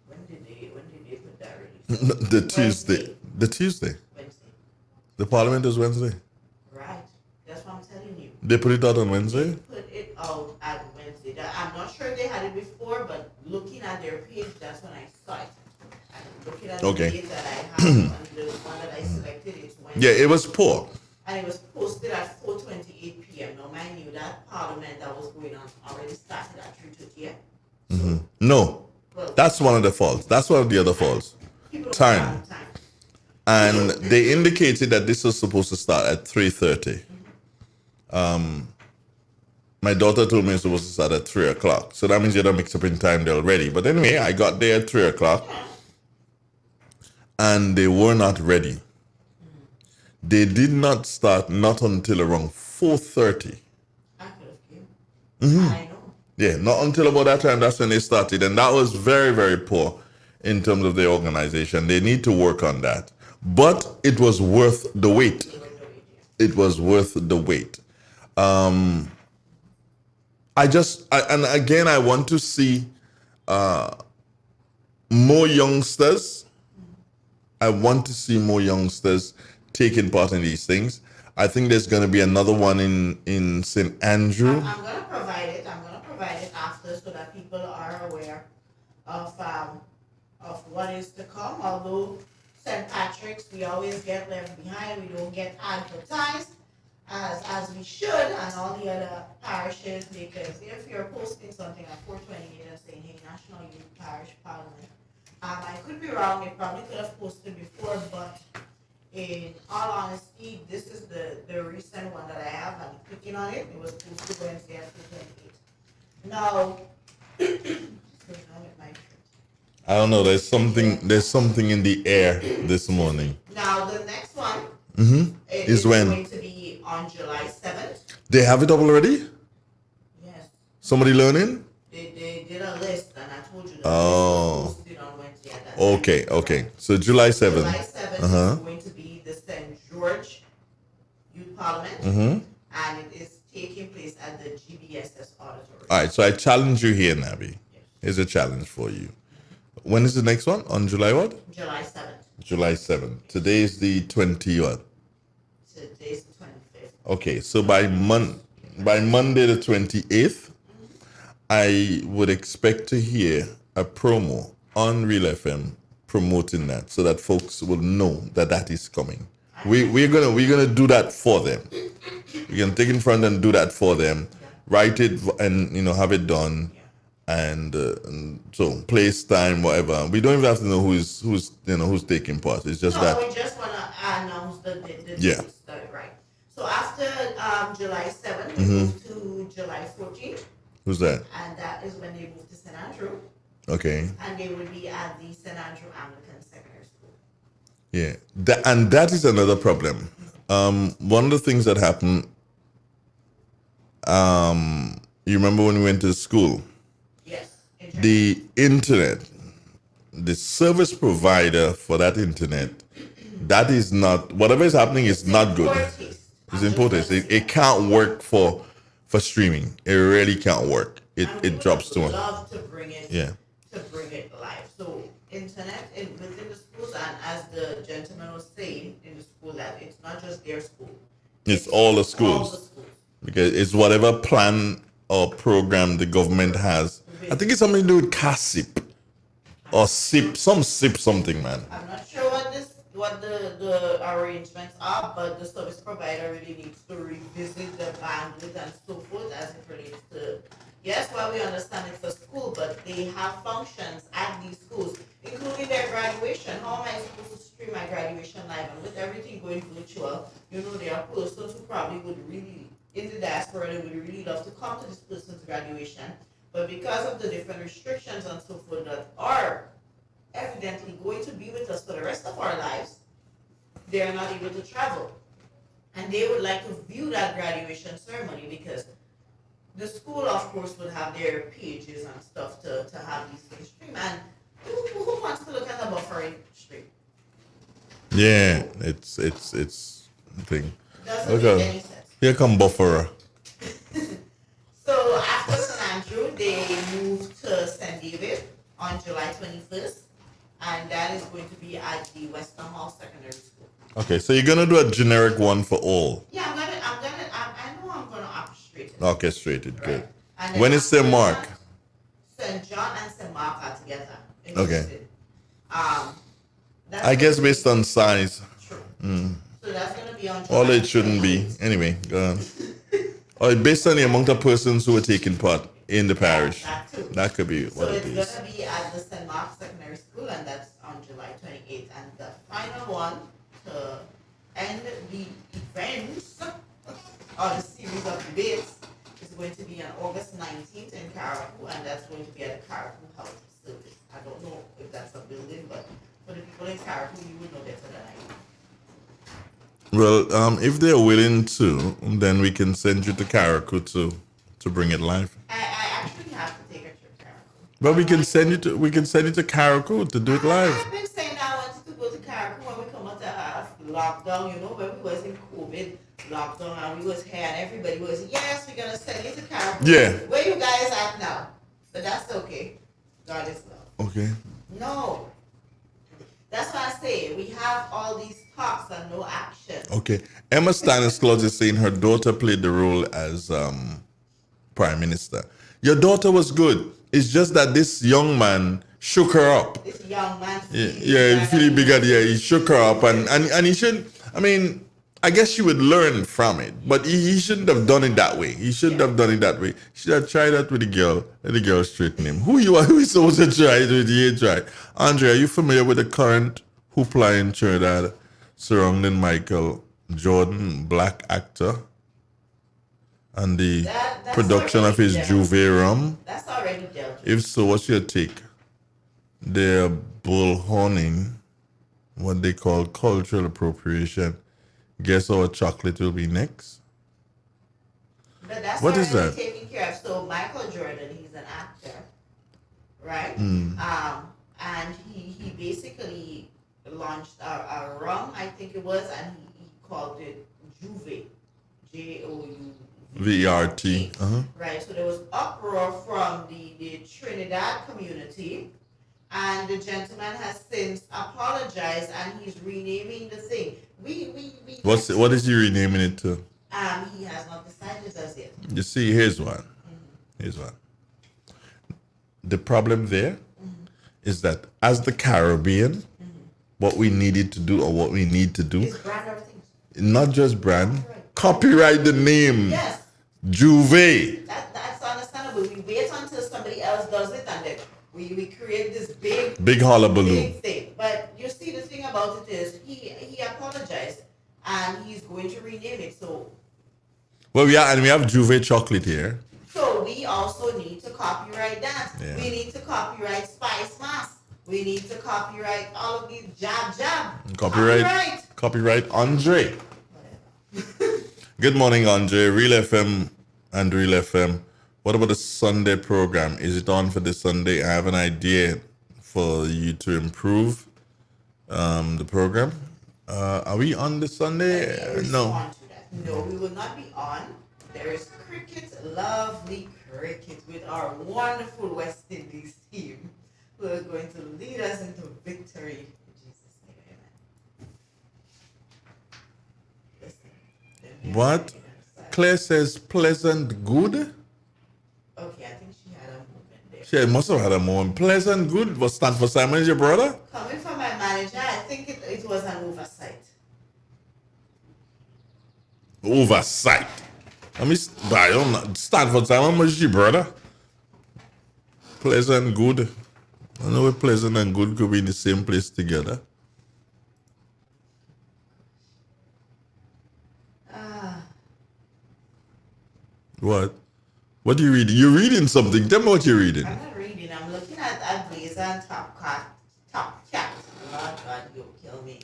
when did they put that release? The Tuesday. The Tuesday. Wednesday. The parliament is Wednesday. Right. That's what I'm telling you. They put it out on Wednesday? They put it out at Wednesday. I'm not sure they had it before, but looking at their page, that's when I saw it. And looking at the Okay. date that I have and the one that I selected, it's Wednesday. Yeah, it was poor. And it was posted at 4:28 p.m. Now, mind you, that parliament that was going on already started at 3:30. So, No, well, that's one of the faults. That's one of the other faults. people don't time. have time. And they indicated that this was supposed to start at 3:30. My daughter told me it was supposed to start at 3 o'clock. So that means you don't mix up in time there already. But anyway, I got there at 3 o'clock and they were not ready. They did not start not until around 4:30. I could have came. I know. Yeah, not until about that time, that's when they started. And that was very, very poor in terms of their organization. They need to work on that. But it was worth the wait. They were the way. It was worth the wait. And again, I want to see more youngsters. I want to see more youngsters taking part in these things. I think there's going to be another one in St. Andrew. I'm going to provide it. I'm going to provide it after so that people are aware of what is to come. Although St. Patrick's, we always get left behind. We don't get advertised as we should, and all the other parishes, because if you're posting something at 4:28 and saying, hey, National Youth Parish Parliament, I could be wrong. It probably could have posted before, but in all honesty, this is the recent one that I have. I'm clicking on it. It was posted Wednesday at 4:28. Now, I don't know. There's something in the air this morning. now the next one Is when? going to be on July 7th. They have it up already? Yes, Somebody learning? they did a list, and I told you that Oh. it was posted on Wednesday at that time. Okay. So July 7th. July 7th Uh-huh. is going to be the St. George Youth Parliament, and it is taking place at the GBSS Auditorium. All right, so I challenge you here, Nabi. Here's a challenge for you. When is the next one? On July what? July 7th. July 7th. Today is the 20 what? Today's the 25th. Okay, so by Monday the 28th, I would expect to hear a promo on Real FM promoting that so that folks will know that is coming. We're gonna do that for them. We can take in front and do that for them, write it and have it done, and so place, time, whatever. We don't even have to know who's taking part. It's just No, that. we just want to announce the Yeah. dates, right? So after July 7th, we move to July 14th, Who's that? and that is when they move to St. Andrew, Okay. and they will be at the St. Andrew Anglican Secondary School. Yeah, that is another problem. One of the things that happened, you remember when we went to school, Yes. the internet, the service provider for that internet, that is not, whatever is happening is not good. It's important. It can't work for streaming. It really can't work. It drops too much. Love to bring it. Yeah. To bring it live. So internet within the schools, and as the gentleman was saying in the school, that it's not just their school. It's all the All schools. the schools. Because it's whatever plan or program the government has. I think it's something to do with CASIP or SIP, something, man. I'm not sure what the arrangements are, but the service provider really needs to revisit the bandwidth and so forth as it relates to. Yes, well, we understand it's a school, but they have functions at these schools, including their graduation. How am I supposed to stream my graduation live? And with everything going virtual, there are persons who probably would really, in the diaspora, they would really love to come to this person's graduation. But because of the different restrictions and so forth that are evidently going to be with us for the rest of our lives, they are not able to travel. And they would like to view that graduation ceremony because the school, of course, would have their pages and stuff to have these things stream. And who wants to look at the buffering stream? Yeah, it's the thing. Doesn't make any sense. Here come buffer. So after St. Andrew, they moved to St. David on July 21st, and that is going to be at the Western Hall Secondary School. Okay, so you're gonna do a generic one for all. Yeah, I know I'm gonna orchestrate it. Orchestrated, good. Right. And then When is St. Mark? St. John and St. Mark are together. Okay. That's I guess based on size. true. Mm. So that's gonna be on July All it shouldn't be. 28th. Anyway, go on. Or based on the amount of persons who are taking part in the parish. That too. That could be So what it it's is. gonna be at the St. Mark Secondary School, and that's on July 28th. And the final one to end the events or the series of debates is going to be on August 19th in Karaku, and that's going to be at the Karaku House of Service. I don't know if that's a building, but for the people in Karaku, you would know better than I do. Well, if they're willing to, then we can send you to Karaku to bring it live. I actually have to take a trip to Karaku. But we can send you to Karaku to do it live. I've been saying that I wanted to go to Karaku when we come out of lockdown, when we was in COVID lockdown and we was here and everybody was, yes, we're gonna send you to Karaku. Yeah. Where you guys at now? But that's okay. God is love. Okay. No. That's why I say we have all these talks and no action. Okay. Emma Stanislaus is saying her daughter played the role as prime minister. Your daughter was good. It's just that this young man shook her up. This young man. Yeah, Philip Bigard, yeah, he shook her up and he shouldn't, I mean, I guess she would learn from it, but he shouldn't have done it that way. He shouldn't have done it that way. She should have tried that with the girl, and the girl straighten him. Who you are? Who is supposed to try it with? You ain't try. Andre, are you familiar with the current hoopla in Trinidad surrounding Michael Jordan, black actor, and the That's production of his already Juve rum? That's already dealt with. If so, what's your take? They're bullhorning what they call cultural appropriation. Guess our chocolate will be next? But that's What is already that? taken care of. So Michael Jordan, he's an actor, right? Mm. And he basically launched a rum, I think it was, and he called it Juve, VRT. Right. So there was uproar from the Trinidad community, and the gentleman has since apologized and he's renaming the thing. What is he renaming it to? He has not decided as yet. You see, here's one. Here's one. The problem there is that as the Caribbean, what we needed to do or what we need to do, It's brand or things. not just brand, copyright the name. Yes. Juve. That's understandable. We wait until somebody else does it and then we create this Big hullabaloo. big thing. But you see, the thing about it is he apologized and he's going to rename it. So Well, we have Juve chocolate here. we also need to copyright that. Yeah. We need to copyright Spice Mask. We need to copyright all of these jab. Copyright Andre. Whatever. Good morning, Andre. Real FM and Real FM. What about the Sunday program? Is it on for the Sunday? I have an idea for you to improve the program. Are we on the Sunday? Let me No. respond to that. No, we will not be on. There is cricket, lovely cricket with our wonderful West Indies team who are going to lead us into victory. In Jesus' name, amen. Listen, What? Claire says pleasant good. Okay, I think she had a moment there. She must have had a moment. Pleasant good. Was stand for Simon is your brother? Coming from my manager manager, I think it was an oversight. Oversight. Let me buy on Stanford time. How much is your brother? Pleasant and good. I know pleasant and good could be in the same place together. What? What are you reading? You're reading something. Tell me what you're reading. I'm not reading. I'm looking at Blazer and Top Cat. Top Cat. Lord God, you'll kill me.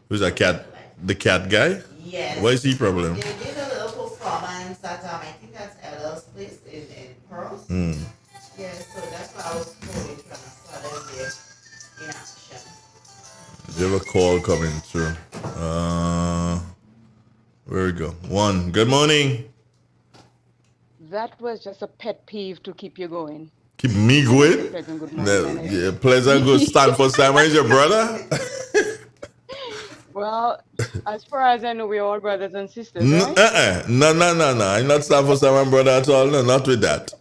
Who's that cat? The cat guy? Yes. What is he problem? They did a little performance at I think that's LL's place in Pearls. Yeah, so that's why I was scrolling trying to saw them there in action. You have a call coming through. Where we go? One. Good morning. That was just a pet peeve to keep you going. Keep me going? Pleasant good morning. Yeah, pleasant good Stanford Simon is your brother? Well, as far as I know, we're all brothers and sisters, No, right? no. I'm not Stanford Simon brother at all. No, not with that.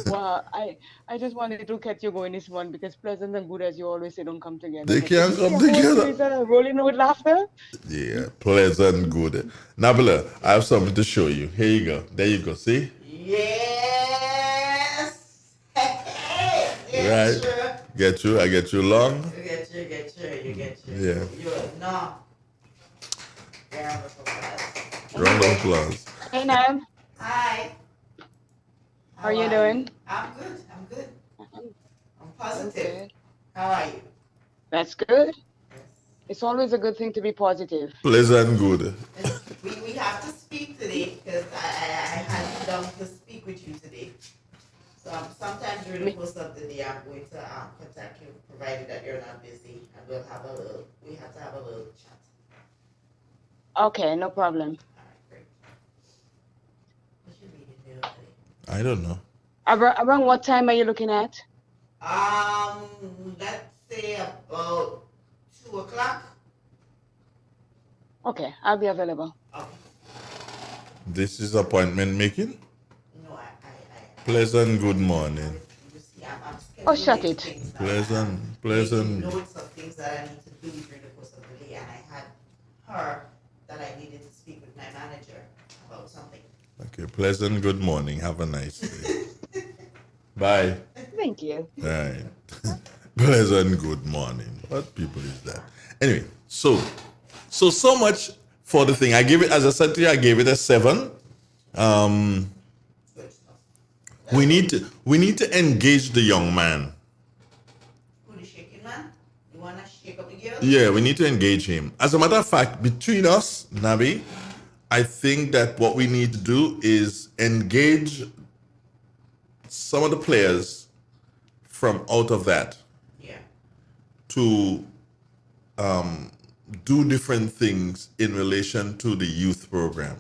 Well, I just wanted to catch you going this one because pleasant and good, as you always say, don't come together. They But can't did you come see a whole together. series of rolling with laughter? Yeah, pleasant good. Nabila, I have something to show you. Here you go. There you go. See? Yes. Right. Get you. I get you long. You get you. Yeah. No. Round of applause. Hey, Nam. Hi. How are you doing? I'm good. I'm positive. Okay. How are you? That's good. It's always a good thing to be positive. Pleasant good. We have to speak today because I had you down to speak with you today. So sometime during the course of the day, I'm going to contact you, provided that you're not busy, and we have to have a little chat. Okay, no problem. All right, great. What should we do today? I don't know. Around what time are you looking at? Let's say about 2:00. Okay, I'll be available. Okay. This is appointment making. No, I Pleasant good morning. you see, I'm Oh, shut it. things now. Pleasant. Making notes of things that I need to do during the course of the day, and I had her that I needed to speak with my manager about something. Okay, pleasant good morning. Have a nice day. Bye. Thank you. All right. Pleasant good morning. What people is that? Anyway, so much for the thing. I gave it, as I said to you, I gave it a 7. Good stuff. We need to engage the young man. Who the shaking man? You wanna shake up the girl? Yeah, we need to engage him. As a matter of fact, between us, Nabi, I think that what we need to do is engage some of the players from out of that Yeah. to do different things in relation to the youth program.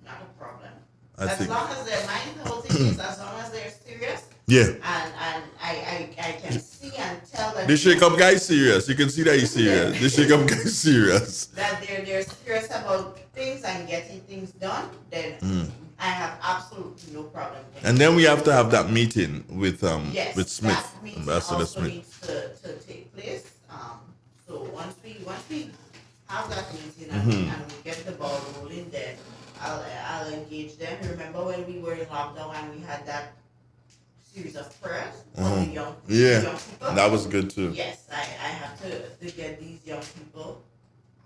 Not a problem. I As think. long as they're mindful things, as long as they're serious, Yeah. and I can see and tell that The shake up guy is serious. You can see that he's serious. The shake up guy is serious. that they're serious about things and getting things done, then I have absolutely no problem. And then we have to have that meeting with Yes, with Smith, that meeting Ambassador also Smith. needs to take place. So once we have that meeting and we get the ball rolling, then I'll engage them. Remember when we were in lockdown and we had that series of prayers for the young people? That was good too. Yes, I have to get these young people.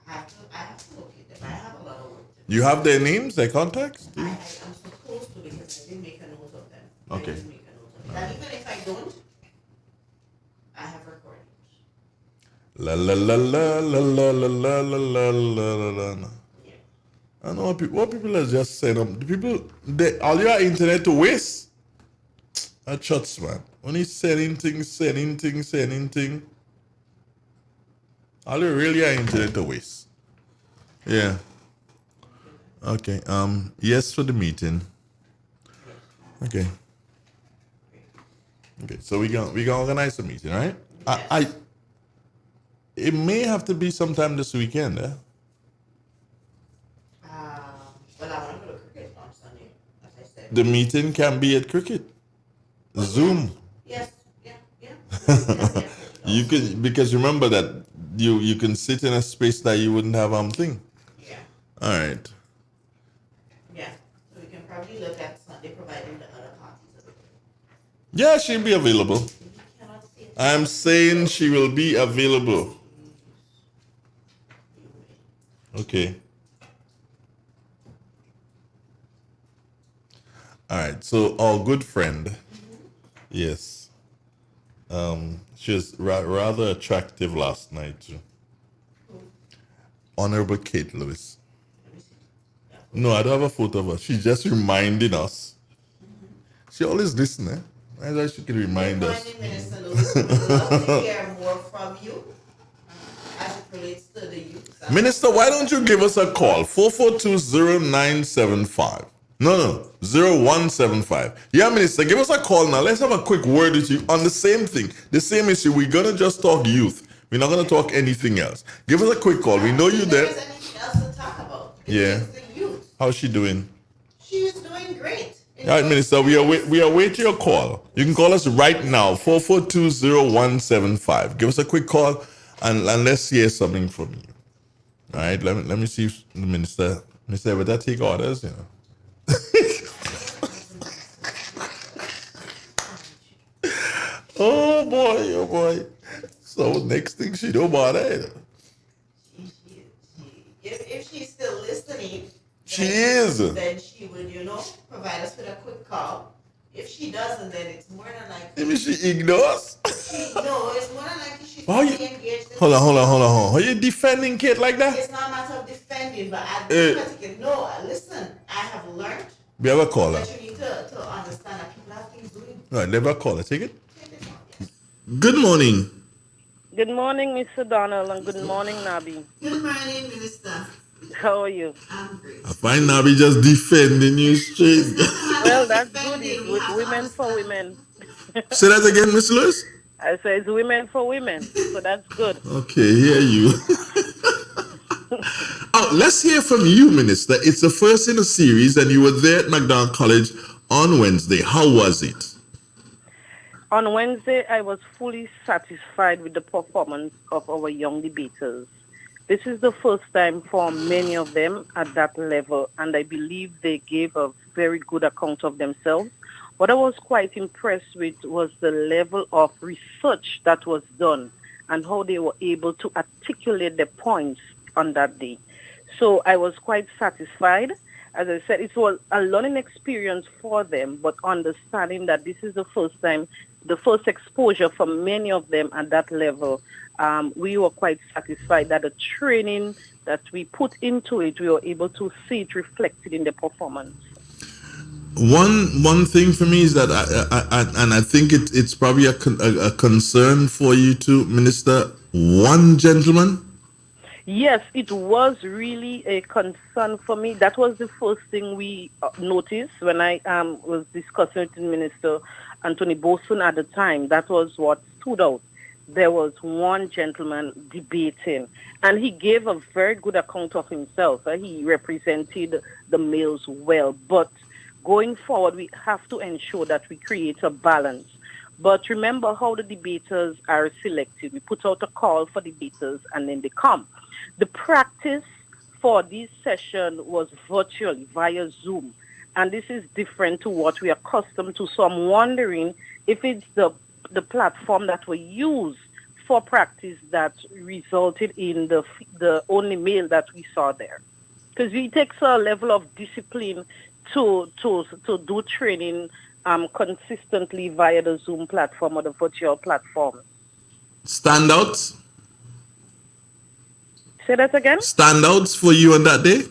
I have to locate them. I have a lot of work to do. You have their names, their contacts? I'm supposed to because I did make a note of them. Okay. I did make a note of it. And even if I don't, I have recordings. La la la la la la la la la la la la. Yeah. I know what people are just saying. The people, all your internet to waste. That shots, man. When he's sending things. All you really are internet to waste. Yeah. Okay. Yes for the meeting. Okay. Okay. So we gonna organize the meeting, right? Yes. It may have to be sometime this weekend, eh? Well, I want to go to cricket on Sunday, as I said. The meeting can be at cricket. Zoom. Yes, yeah. Definitely I take it You also. can, because remember that you can sit in a space that you wouldn't have thing. Yeah. All right. Yeah. So we can probably look at Sunday providing the other parties available. Yeah, she'll be available. And he cannot say it I'm enough. saying she will be available. Jeez. You wait. Okay. All right. So our good friend, yes, she was rather attractive last night too. Who? Honorable Kate Lewis. Let me see. Yeah, No, photo. I don't have a photo of her. She's just reminding us. She always listen, eh? I thought she could Good remind us. morning, Minister Lewis. We would love to hear more from you as it relates to the youth. Minister, why don't you give us a call? 4420975. No, 0175. Yeah, Minister, give us a call now. Let's have a quick word with you on the same thing, the same issue. We're going to just talk youth. We're not going to talk anything else. Give us a quick call. I We don't know you think there there. is anything else to talk about. Yeah. It's the youth. How's she doing? She's doing great. All right, Minister, we await your call. You can call us right now, 4420175. Give us a quick call and let's hear something from you. All right, let me see if the minister, would that take orders? You know. As a minister, Oh boy, oh boy. So next thing she know about that. if she's still listening, She is. then she would, provide us with a quick call. If she doesn't, then it's more than likely. Maybe she ignores. No, it's more than likely she's Why you? fully engaged. Hold on. Are you defending Kate like that? It's not a matter of defending, but at Eh. this particular, no, listen, I have learned We have a caller. that you need to understand that people have things doing. All right, let her call her. Take it. Take it on, yes. Good morning. Good morning, Mr. Donald, and good morning, Nabi. Good morning, Minister. How are you? I'm great. I find Nabi just defending you straight. Well, that's good. It's women for women. Say that again, Miss Lewis. I say it's women for women, so that's good. Okay, hear you. Oh, let's hear from you, Minister. It's the first in a series, and you were there at McDonald College on Wednesday. How was it? On Wednesday, I was fully satisfied with the performance of our young debaters. This is the first time for many of them at that level, and I believe they gave a very good account of themselves. What I was quite impressed with was the level of research that was done and how they were able to articulate the points on that day. So I was quite satisfied. As I said, it was a learning experience for them, but understanding that this is the first time, the first exposure for many of them at that level, we were quite satisfied that the training that we put into it, we were able to see it reflected in the performance. One thing for me is that I think it's probably a concern for you too, Minister. One gentleman. Yes, it was really a concern for me. That was the first thing we noticed when I was discussing with Minister Anthony Boson at the time. That was what stood out. There was one gentleman debating, and he gave a very good account of himself. He represented the males well, but going forward, we have to ensure that we create a balance. But remember how the debaters are selected. We put out a call for debaters, and then they come. The practice for this session was virtually via Zoom, and this is different to what we are accustomed to. So I'm wondering if it's the platform that we use for practice that resulted in the only male that we saw there, because it takes a level of discipline to do training consistently via the Zoom platform or the virtual platform. Standouts. Say that again. Standouts for you on that day.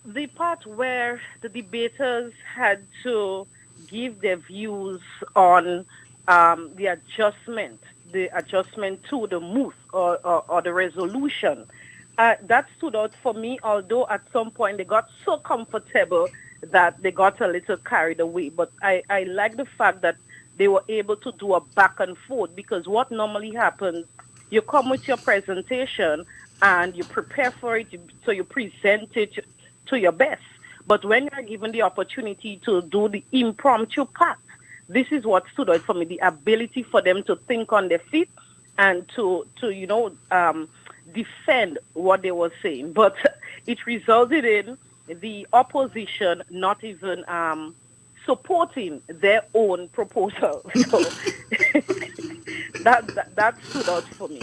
The part where the debaters had to give their views on the adjustment to the moot or the resolution. That stood out for me, although at some point they got so comfortable that they got a little carried away. But I like the fact that they were able to do a back and forth, because what normally happens, you come with your presentation and you prepare for it, so you present it to your best. But when you're given the opportunity to do the impromptu part, this is what stood out for me: the ability for them to think on their feet and to defend what they were saying. But it resulted in the opposition not even supporting their own proposal. So that stood out for me.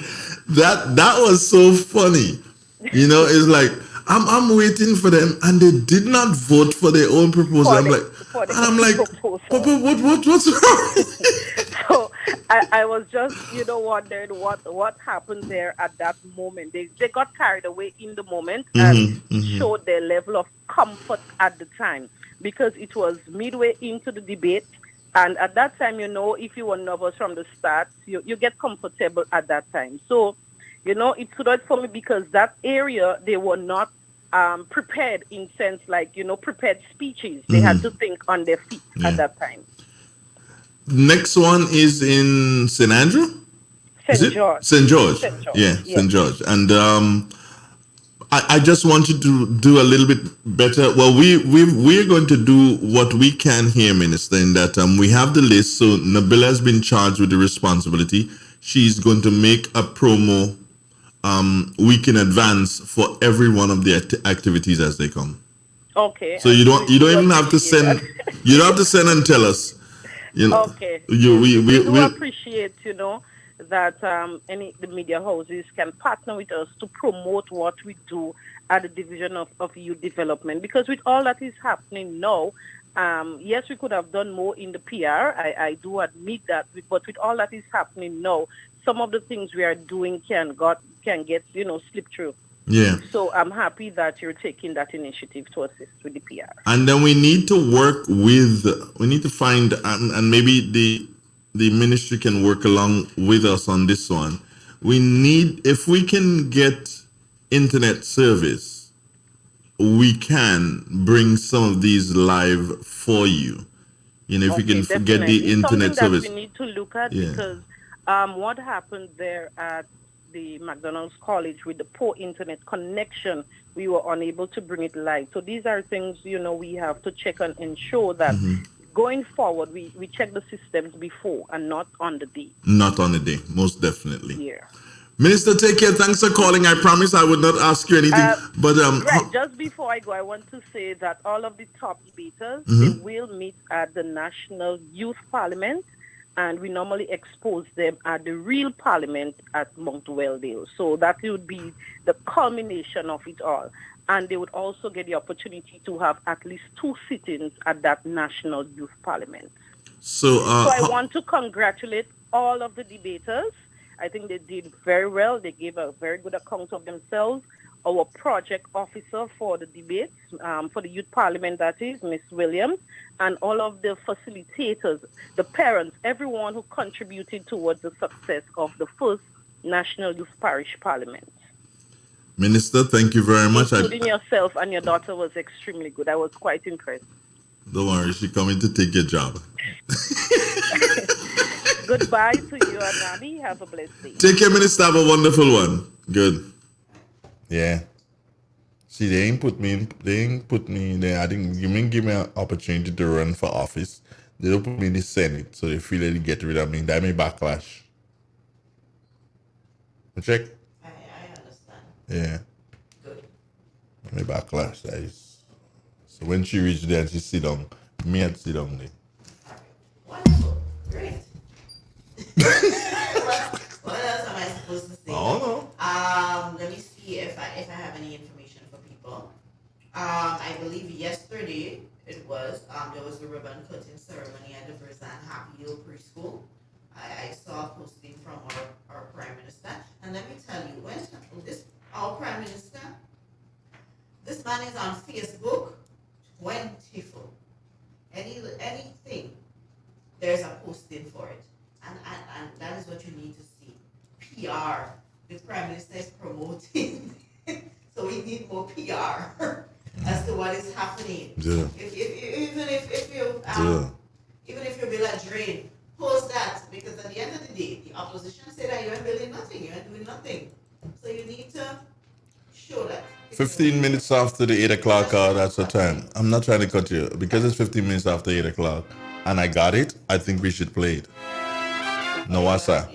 That was so funny. It's like I'm waiting for them, and they did not vote for their own proposal. for I'm the like, for the and I'm like, proposal. what's wrong? So I was just, wondering what happened there at that moment. They got carried away in the moment and showed their level of comfort at the time, because it was midway into the debate. And at that time, if you were nervous from the start, you get comfortable at that time. So, it stood out for me because that area, they were not prepared in sense like, prepared speeches. They had to think on their feet at Yeah. that time. Next one is in St. Andrew. Is St. it George. St. George? St. George, Yeah, yes. St. George. And I just want you to do a little bit better. Well, we're going to do what we can here, Minister, in that we have the list. So Nabila has been charged with the responsibility. She's going to make a promo week in advance for every one of the activities as they come. Okay. So you don't even have to send. You don't have to send and tell us. Okay. We do appreciate, that the media houses can partner with us to promote what we do at the Division of Youth Development. Because with all that is happening now, yes, we could have done more in the PR. I do admit that. But with all that is happening now, some of the things we are doing can get, slip through. Yeah. So I'm happy that you're taking that initiative to assist with the PR. And then we need to find, and maybe the ministry can work along with us on this one. If we can get internet service, we can bring some of these live for you. If we can get the internet it's something service. that we need to look at, because what happened there at the McDonald's College with the poor internet connection, we were unable to bring it live. So these are things, we have to check and ensure that going forward, we check the systems before and not on the day. Not on the day, most definitely. Yeah. Minister, take care. Thanks for calling. I promise I would not ask you anything. But right, just before I go, I want to say that all of the top debaters, they will meet at the National Youth Parliament, and we normally expose them at the real parliament at Mount Weldale. So that would be the culmination of it all. And they would also get the opportunity to have at least 2 sittings at that National Youth Parliament. So I want to congratulate all of the debaters. I think they did very well. They gave a very good account of themselves. Our project officer for the debates, for the Youth Parliament, that is, Miss Williams, and all of the facilitators, the parents, everyone who contributed towards the success of the first National Youth Parish Parliament. Minister, thank you very much. Including yourself and your daughter was extremely good. I was quite impressed. Don't worry, she's coming to take your job. Goodbye to you, Anami. Have a blessed day. Take care, Minister. Have a wonderful one. Good. Yeah. See, they ain't put me there. I didn't give me an opportunity to run for office. They don't put me in the Senate, so they feel they get rid of me. That may backlash. Check. I understand. Yeah. Good. May backlash. That is. So when she reached there, she sit down. Me had sit down there. Wonderful. Great. What else am I supposed to say? Oh no. Let me see if I have any information for people. I believe yesterday it was there was a ribbon cutting ceremony at the Verzan Happy Hill Preschool. I saw a posting from our Prime Minister, and let me tell you, our Prime Minister, this man is on Facebook 24. Anything, there's a posting for it. And that is what you need to see. PR. The Prime Minister is promoting. So we need more PR as to what is happening. Yeah. Even if you build a drain, post that, because at the end of the day, the opposition say that you are building nothing, you are doing nothing. So you need to show that. 15 minutes after the 8 o'clock hour, that's the time. I'm not trying to cut you because it's 15 minutes after 8 o'clock. and I got it, I think we should play it. Noasa.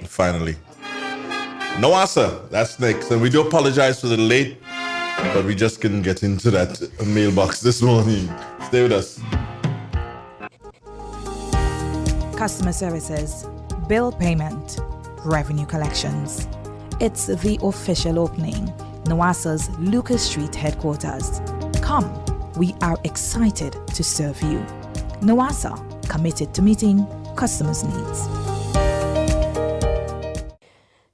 Finally. Noasa, that's next. And we do apologize for the late, but we just couldn't get into that mailbox this morning. Stay with us. Customer services, bill payment, revenue collections. It's the official opening, NOASA's Lucas Street headquarters. Come, we are excited to serve you. NOASA, committed to meeting customers' needs.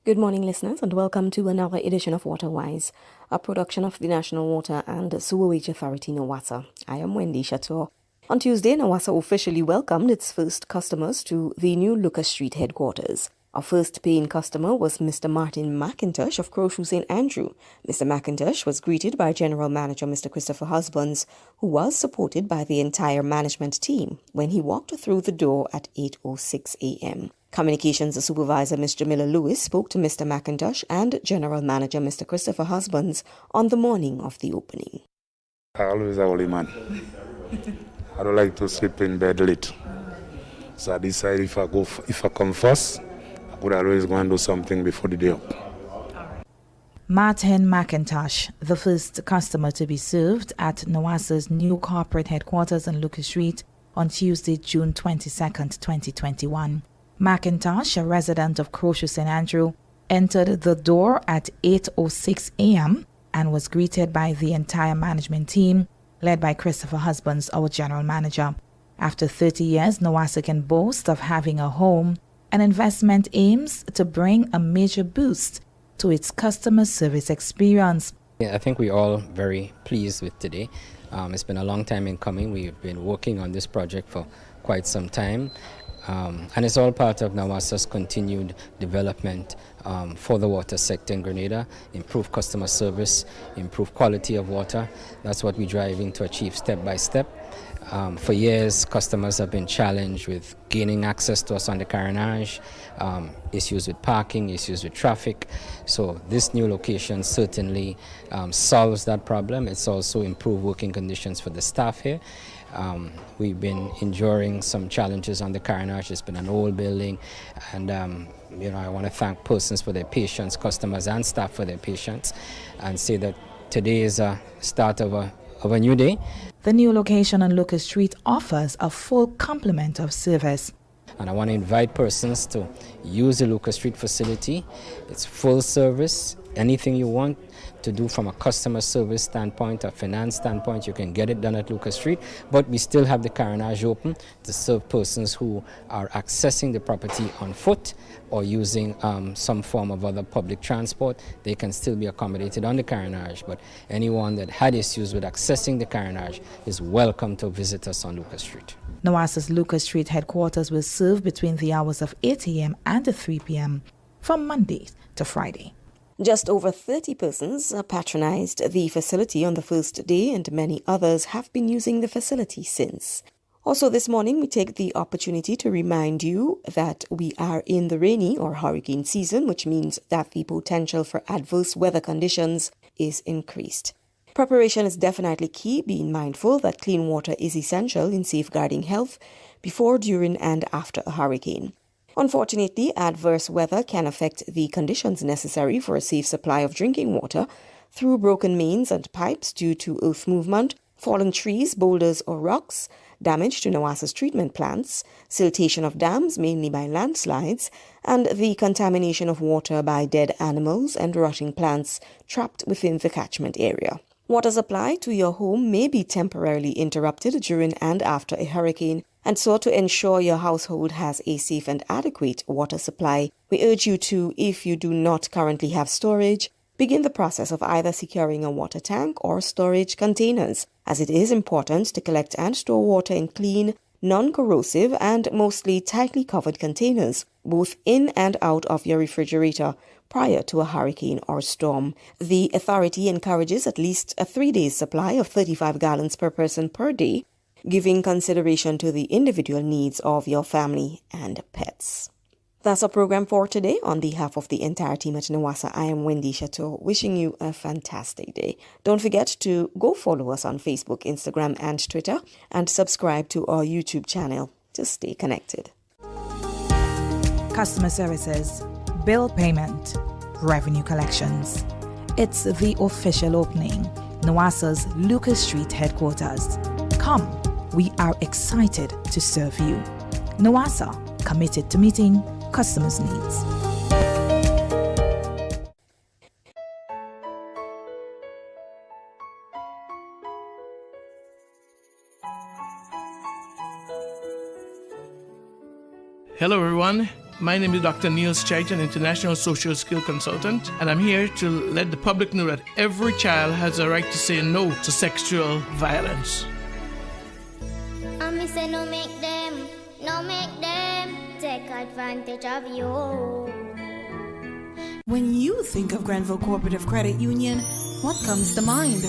Good morning, listeners, and welcome to another edition of WaterWise, a production of the National Water and Sewerage Authority, NOASA. I am Wendy Chateau. On Tuesday, NOASA officially welcomed its first customers to the new Lucas Street headquarters. Our first paying customer was Mr. Martin McIntosh of Crowshoe St. Andrew. Mr. McIntosh was greeted by General Manager Mr. Christopher Husbands, who was supported by the entire management team when he walked through the door at 8:06 a.m. Communications Supervisor Ms. Jamila Lewis spoke to Mr. McIntosh and General Manager Mr. Christopher Husbands on the morning of the opening. I always a holy man. I don't like to sleep in bed late. So I decided if I come first, I could always go and do something before the day up. Martin McIntosh, the first customer to be served at NOASA's new corporate headquarters on Lucas Street on Tuesday, June 22nd, 2021. McIntosh, a resident of Crowshoe St. Andrew, entered the door at 8:06 a.m. and was greeted by the entire management team, led by Christopher Husbands, our general manager. After 30 years, NOASA can boast of having a home. An investment aims to bring a major boost to its customer service experience. I think we're all very pleased with today. It's been a long time in coming. We've been working on this project for quite some time. And it's all part of NOASA's continued development for the water sector in Grenada, improve customer service, improve quality of water. That's what we're driving to achieve step by step. For years, customers have been challenged with gaining access to us on the Carenage, issues with parking, issues with traffic. So this new location certainly solves that problem. It's also improved working conditions for the staff here. We've been enduring some challenges on the Carenage. It's been an old building, and I want to thank persons for their patience, customers and staff for their patience, and say that today is a start of a new day. The new location on Lucas Street offers a full complement of service. And I want to invite persons to use the Lucas Street facility. It's full service. Anything you want to do from a customer service standpoint, a finance standpoint, you can get it done at Lucas Street. But we still have the Carenage open to serve persons who are accessing the property on foot or using some form of other public transport. They can still be accommodated on the Carenage. But anyone that had issues with accessing the Carenage is welcome to visit us on Lucas Street. NOASA's Lucas Street headquarters will serve between the hours of 8 a.m. and 3 p.m. from Monday to Friday. Just over 30 persons patronized the facility on the first day, and many others have been using the facility since. Also this morning, we take the opportunity to remind you that we are in the rainy or hurricane season, which means that the potential for adverse weather conditions is increased. Preparation is definitely key, being mindful that clean water is essential in safeguarding health before, during, and after a hurricane. Unfortunately, adverse weather can affect the conditions necessary for a safe supply of drinking water through broken mains and pipes due to earth movement, fallen trees, boulders or rocks, damage to NOASA's treatment plants, siltation of dams mainly by landslides, and the contamination of water by dead animals and rotting plants trapped within the catchment area. Water supply to your home may be temporarily interrupted during and after a hurricane, and so to ensure your household has a safe and adequate water supply, we urge you to, if you do not currently have storage, begin the process of either securing a water tank or storage containers, as it is important to collect and store water in clean, non-corrosive and mostly tightly covered containers, both in and out of your refrigerator, prior to a hurricane or storm. The authority encourages at least a 3-day supply of 35 gallons per person per day, giving consideration to the individual needs of your family and pets. That's our program for today. On behalf of the entire team at Nawasa, I am Wendy Chateau, wishing you a fantastic day. Don't forget to go follow us on Facebook, Instagram, and Twitter, and subscribe to our YouTube channel to stay connected. Customer services, bill payment, revenue collections. It's the official opening, Nawasa's Lucas Street headquarters. Come, we are excited to serve you. Nawasa, committed to meeting customers' needs. Hello everyone, my name is Dr. Neil Streit, an international social skill consultant, and I'm here to let the public know that every child has a right to say no to sexual violence. Me say no make them take advantage of you. When you think of Grenville Cooperative Credit Union, what comes to mind?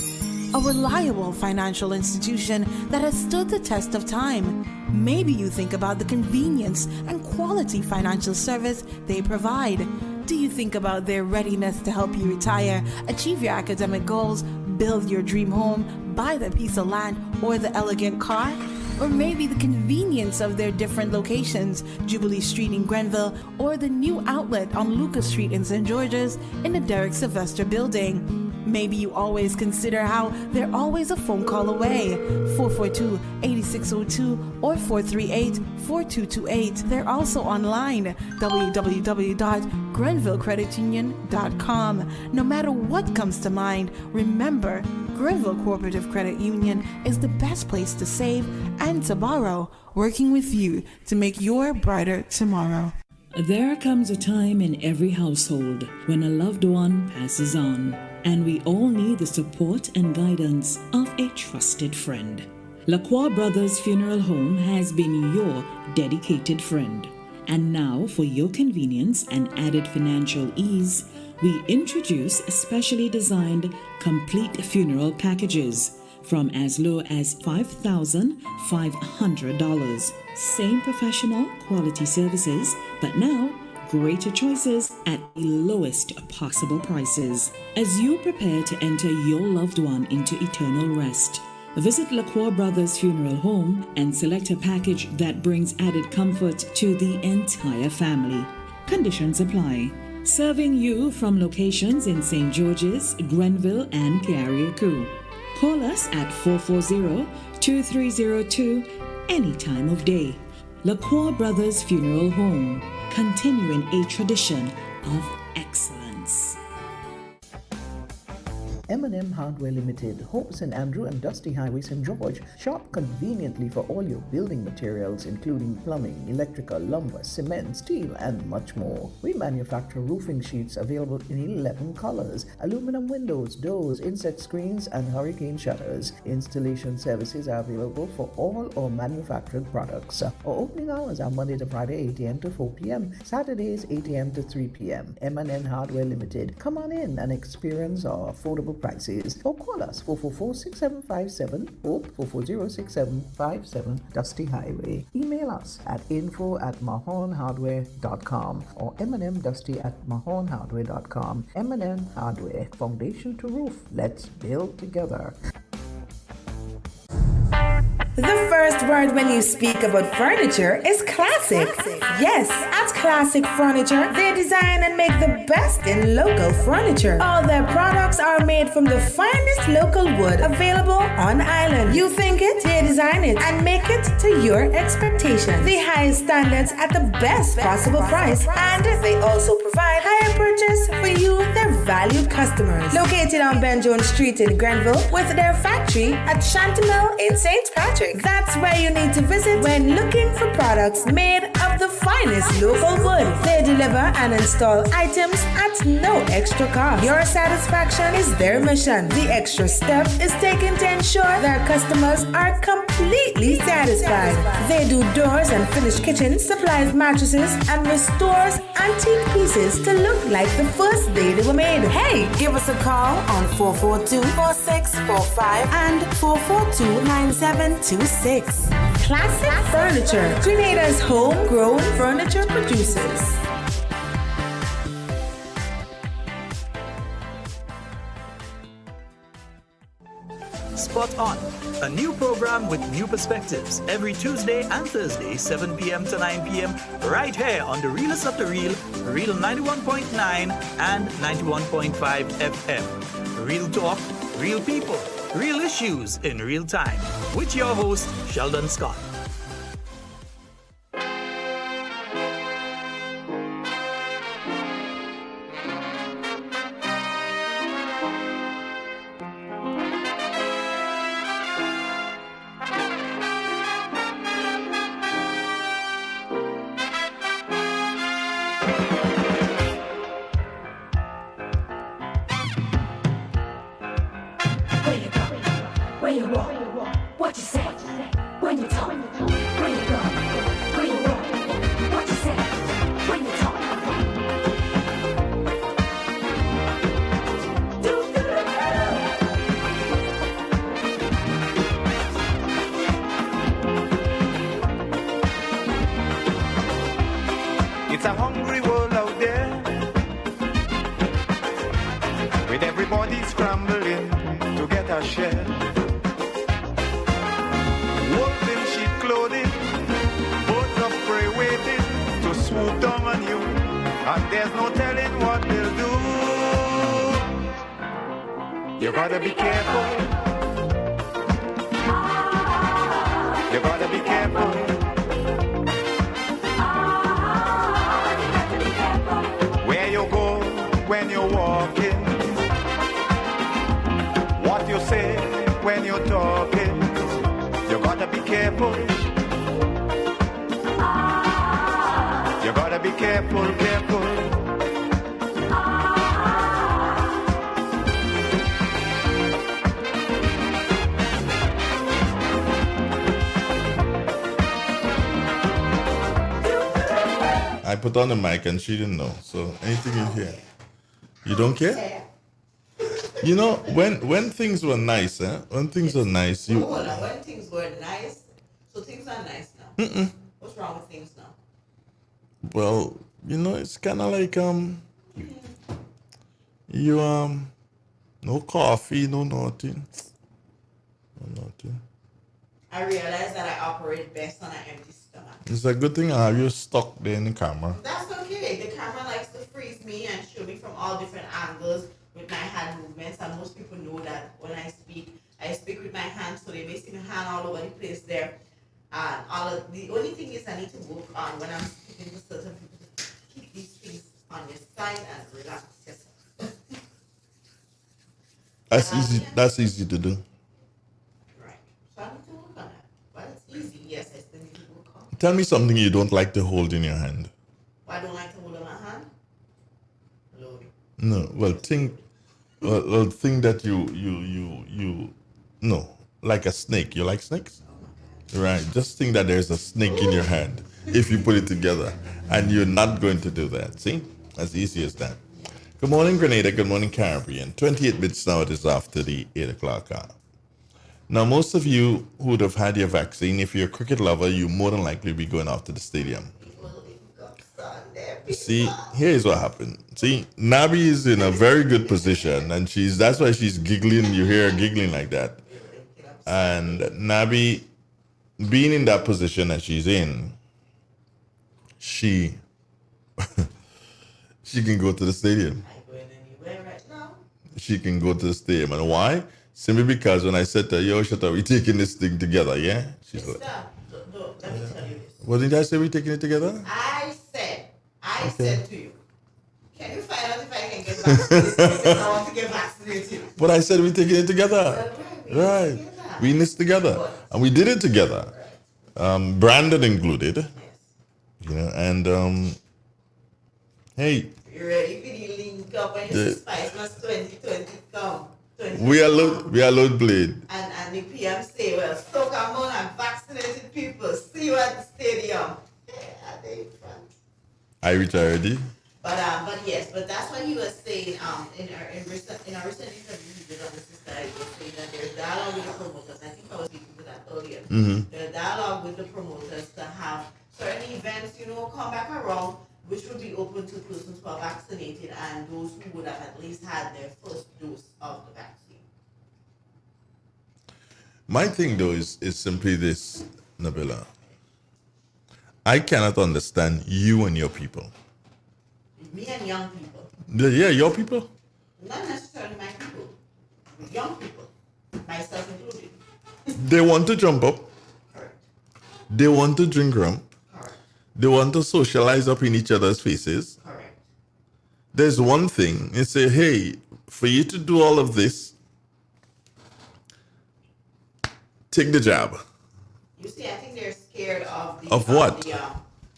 A reliable financial institution that has stood the test of time. Maybe you think about the convenience and quality financial service they provide. Do you think about their readiness to help you retire, achieve your academic goals, build your dream home, buy the piece of land, or the elegant car? Or maybe the convenience of their different locations, Jubilee Street in Grenville, or the new outlet on Lucas Street in St. George's in the Derek Sylvester building. Maybe you always consider how they're always a phone call away, 442-8602 or 438-4228. They're also online, www.grenvillecreditunion.com. No matter what comes to mind, remember, Grenville Cooperative Credit Union is the best place to save and to borrow, working with you to make your brighter tomorrow. There comes a time in every household when a loved one passes on, and we all need the support and guidance of a trusted friend. Lacroix Brothers Funeral Home has been your dedicated friend. And now, for your convenience and added financial ease, we introduce specially designed complete funeral packages from as low as $5,500. Same professional quality services, but now greater choices at the lowest possible prices. As you prepare to enter your loved one into eternal rest, visit Lacroix Brothers Funeral Home and select a package that brings added comfort to the entire family. Conditions apply. Serving you from locations in St. George's, Grenville, and Carriacou. Call us at 440-2302 any time of day. Lacroix Brothers Funeral Home, continuing a tradition of excellence. M&M Hardware Limited, Hope St. Andrew and Dusty Highway, St. George. Shop conveniently for all your building materials, including plumbing, electrical, lumber, cement, steel, and much more. We manufacture roofing sheets available in 11 colors, aluminum windows, doors, inset screens, and hurricane shutters. Installation services are available for all our manufactured products. Our opening hours are Monday to Friday, 8 a.m. to 4 p.m., Saturdays, 8 a.m. to 3 p.m. M&M Hardware Limited. Come on in and experience our affordable prices, or call us 444-6757 or 440-6757 Dusty Highway. Email us at info@mahonhardware.com or mnmdusty@mahonhardware.com. M&M Hardware, foundation to roof. Let's build together. The first word when you speak about furniture is classic. Yes, at Classic Furniture, they design and make the best in local furniture. All their products are made from the finest local wood available on island. You think it, they design it and make it to your expectations. The highest standards at the best possible price, and they also provide higher purchase for you, their valued customers. Located on Ben Jones Street in Grenville, with their factory at Chantimel in St. Patrick. That's where you need to visit when looking for products made of the finest local wood. They deliver and install items at no extra cost. Your satisfaction is their mission. The extra step is taken to ensure their customers are completely satisfied. They do doors and finished kitchens, supplies mattresses, and restores antique pieces to look like the first day they were made. Hey, give us a call on 442-4645 and 442-9726. Classic Furniture, Grenada's homegrown furniture producers. Spot On, a new program with new perspectives every Tuesday and Thursday, 7 p.m. to 9 p.m. right here on the Realest of the Real, Real 91.9 and 91.5 FM. Real talk, real people, real issues in real time. With your host, Sheldon Scott. It's a hungry world out there, with everybody scrambling to get a share. Wolves in sheep clothing, birds of prey waiting to swoop down on you, and there's no telling what they'll do. You gotta be careful. You gotta be careful. Where you go when you're walking, what you say when you're talking, you gotta be careful. You gotta be careful, careful. I put on the mic and she didn't know. So anything you hear, you don't care. You know, when things were nice, when things were nice, you. Hold on, when things were nice, so things are nice now. What's wrong with things now? Well, you know, it's kind of like you no coffee, no nothing, no nothing. I realize that I operate best on an empty stomach. It's a good thing I have you stuck there in the camera. That's okay. The camera likes to freeze me and show me from all different angles with my hand movements. And most people know that when I speak with my hands, so they may see my hand all over the place there. And the only thing is I need to work on when I'm speaking to certain people to keep these things on your side and relax yourself. That's easy. That's easy to do. So I need to work on that. But it's easy. Yes, I still need to work on it. Tell me something you don't like to hold in your hand. Why don't I like to hold in my hand? Lord. No, well, think that you no, like a snake. You like snakes? Right. Just think that there's a snake in your hand if you put it together, and you're not going to do that. See, as easy as that. Good morning, Grenada. Good morning, Caribbean. 28 minutes now. It is after the 8 o'clock hour. Now, most of you who would have had your vaccine, if you're a cricket lover, you more than likely be going off to the stadium. See, here's what happened. See, Nabi is in a very good position, and that's why she's giggling. You hear her giggling like that. And Nabi, being in that position that she's in, she can go to the stadium. She can go to the stadium. And why? Simply because when I said to her, yo, shut up, we taking this thing together, yeah? She's like, Let me tell you this. what did I say, we taking it together? I said to you, can you find out if I can get vaccinated? Because I want to get vaccinated. But I said we taking it together. Right. We in this together. And we did it together. Brandon included. You know, and hey. You ready for the link up when you Spice Must 2020 come? We are load blade. And the PM say, well, stoke among and vaccinated people. See you at the stadium. Yeah, they fun. I reach already. But yes, but that's what he was saying. In a recent interview he did on the sister, he was saying that there's dialogue with the promoters. I think I was speaking to that. earlier. Mhm. The dialogue with the promoters to have certain events, come back around, which would be open to persons who are vaccinated and those who would have at least had their first dose of the vaccine. My thing though is simply this, Nabila. I cannot understand you and your people. Me and young people. Yeah, your people. Not necessarily my people. Young people. Myself included. They want to jump up. Correct. They want to drink rum. Correct. They want to socialize up in each other's faces. Correct. There's one thing, and say, hey, for you to do all of this, take the jab. You see, I think they're scared of the Of what?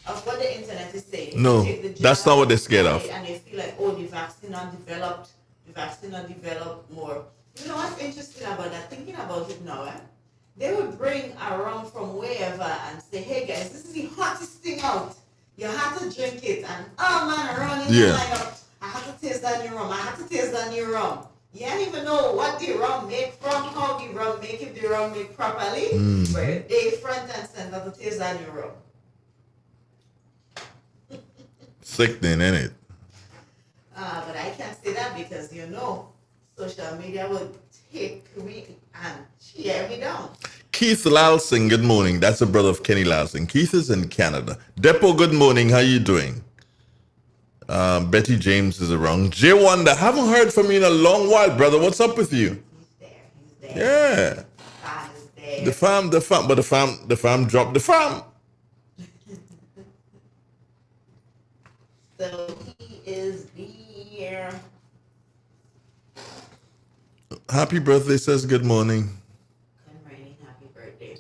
Of what the internet is saying. No, Take the jab, that's not what they're scared of. and they feel like, oh, the vaccine not developed more. You know what's interesting about that? Thinking about it now, they would bring a rum from wherever and say, hey guys, this is the hottest thing out. You have to drink it, and oh man, around in the lineup, I have to taste that new rum. I have to taste that new rum. You don't even know what the rum make from, how the rum make, if the rum make properly. But they front and center to taste that new rum. Sickening, ain't it? But I can't say that because social media will take me and tear me down. Keith Lalsing, good morning. That's a brother of Kenny Lalsing. Keith is in Canada. Depo, good morning. How you doing? Betty James is around. Jay Wonder, haven't heard from you in a long while, brother. What's up with you? He's there. Yeah. The fam, but the fam dropped the fam. So he is there. Happy birthday, says good morning. Good morning, happy birthday.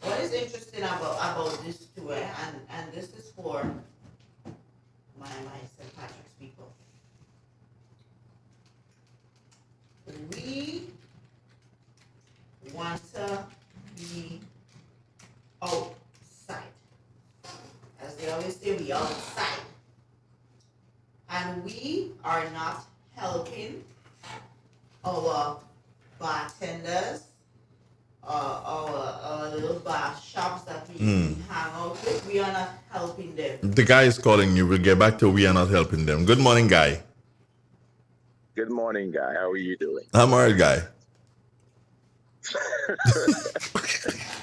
What is interesting about this too, and this is for my St. Patrick's people. We want to be outside. As they always say, we outside. And we are not helping our bartenders, our little bar shops that we hang out with. We are not helping them. The guy is calling you. We'll get back to we are not helping them. Good morning, guy. Good morning, guy. How are you doing? I'm all right, guy.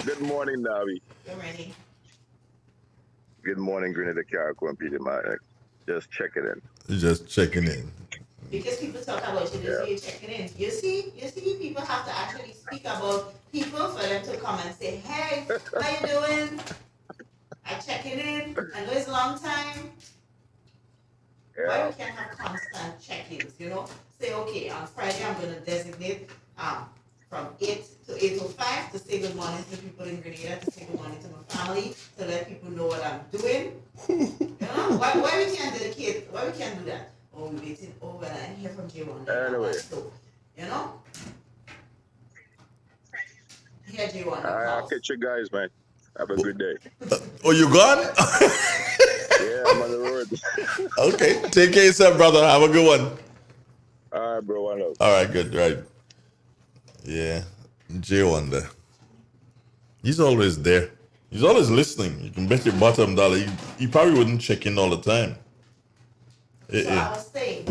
Good morning, Navi. Good morning. Good morning, Grenada Carrico and Peter Martin. Just checking in. Just checking in. Because people talk about you, they say you're checking in. You see, people have to actually speak about people for them to come and say, hey, how you doing? I checking in. I know it's a long time. Yeah. Why we can't have constant check-ins, Say, okay, on Friday I'm going to designate from 8 to 8:05 to say good morning to people in Grenada, to say good morning to my family, to let people know what I'm doing. Why we can't dedicate? Why we can't do that? Oh, we're waiting. Oh, well, I didn't hear from J1. Anyway. So, Here, J1. I'll catch you guys, man. Have a good day. Oh, you gone? Yeah, I'm on the road. Okay. Take care of yourself, brother. Have a good one. All right, bro. One love. All right, good. Right. Yeah. Jay Wonder. He's always there. He's always listening. You can bet your bottom dollar. He probably wouldn't check in all the time. So I was saying.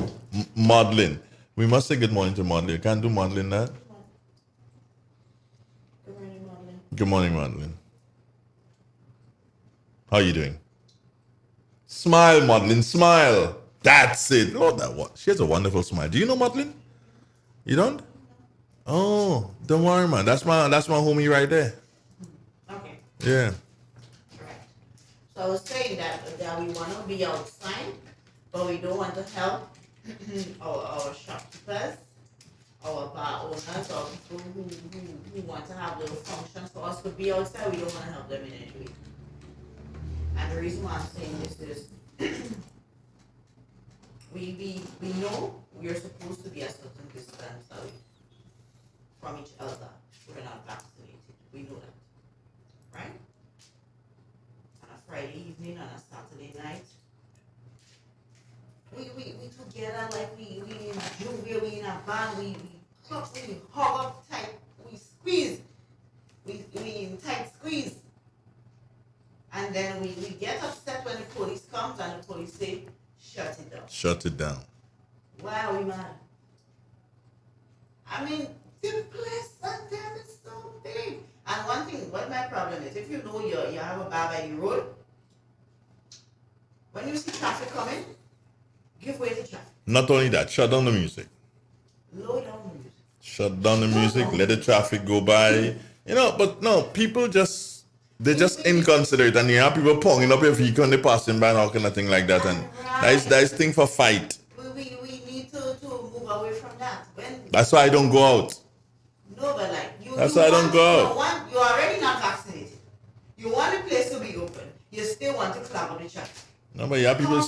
Madeline. We must say good morning to Madeline. Can't do Madeline that? Good morning, Madeline. Good morning, Madeline. How you doing? Smile, Madeline, smile. That's it. Oh, that one. She has a wonderful smile. Do you know Madeline? You don't? Oh, don't worry, man. That's my homie right there. Okay. Yeah. Correct. So I was saying that we want to be outside, but we don't want to help our shopkeepers, our bar owners, or people who want to have little functions for us to be outside. We don't want to help them in any way. And the reason why I'm saying this is we know we are supposed to be a certain distance away from each other. We're not vaccinated. We know that. Right? On a Friday evening, on a Saturday night, we together like we in Juvia, we in a band, we hug up tight, we squeeze. We in tight squeeze. And then we get upset when the police comes and the police say, shut it down. Shut it down. Why are we mad? I mean, the place and them is so big. And one thing, what my problem is, if you know you have a bar by the road, when you see traffic coming, give way to traffic. Not only that, shut down the music. Low down the music. Shut down the music, let the traffic go by. You know, but no, people they're just inconsiderate, and you have people ponging up your vehicle and they're passing by and all kind of thing like that. And that's thing for fight. We need to move away from that. That's why I don't go out. No, but like That's why I don't go out. You're already not vaccinated. You want the place to be open. You still want to clamor the traffic. No, but yeah, people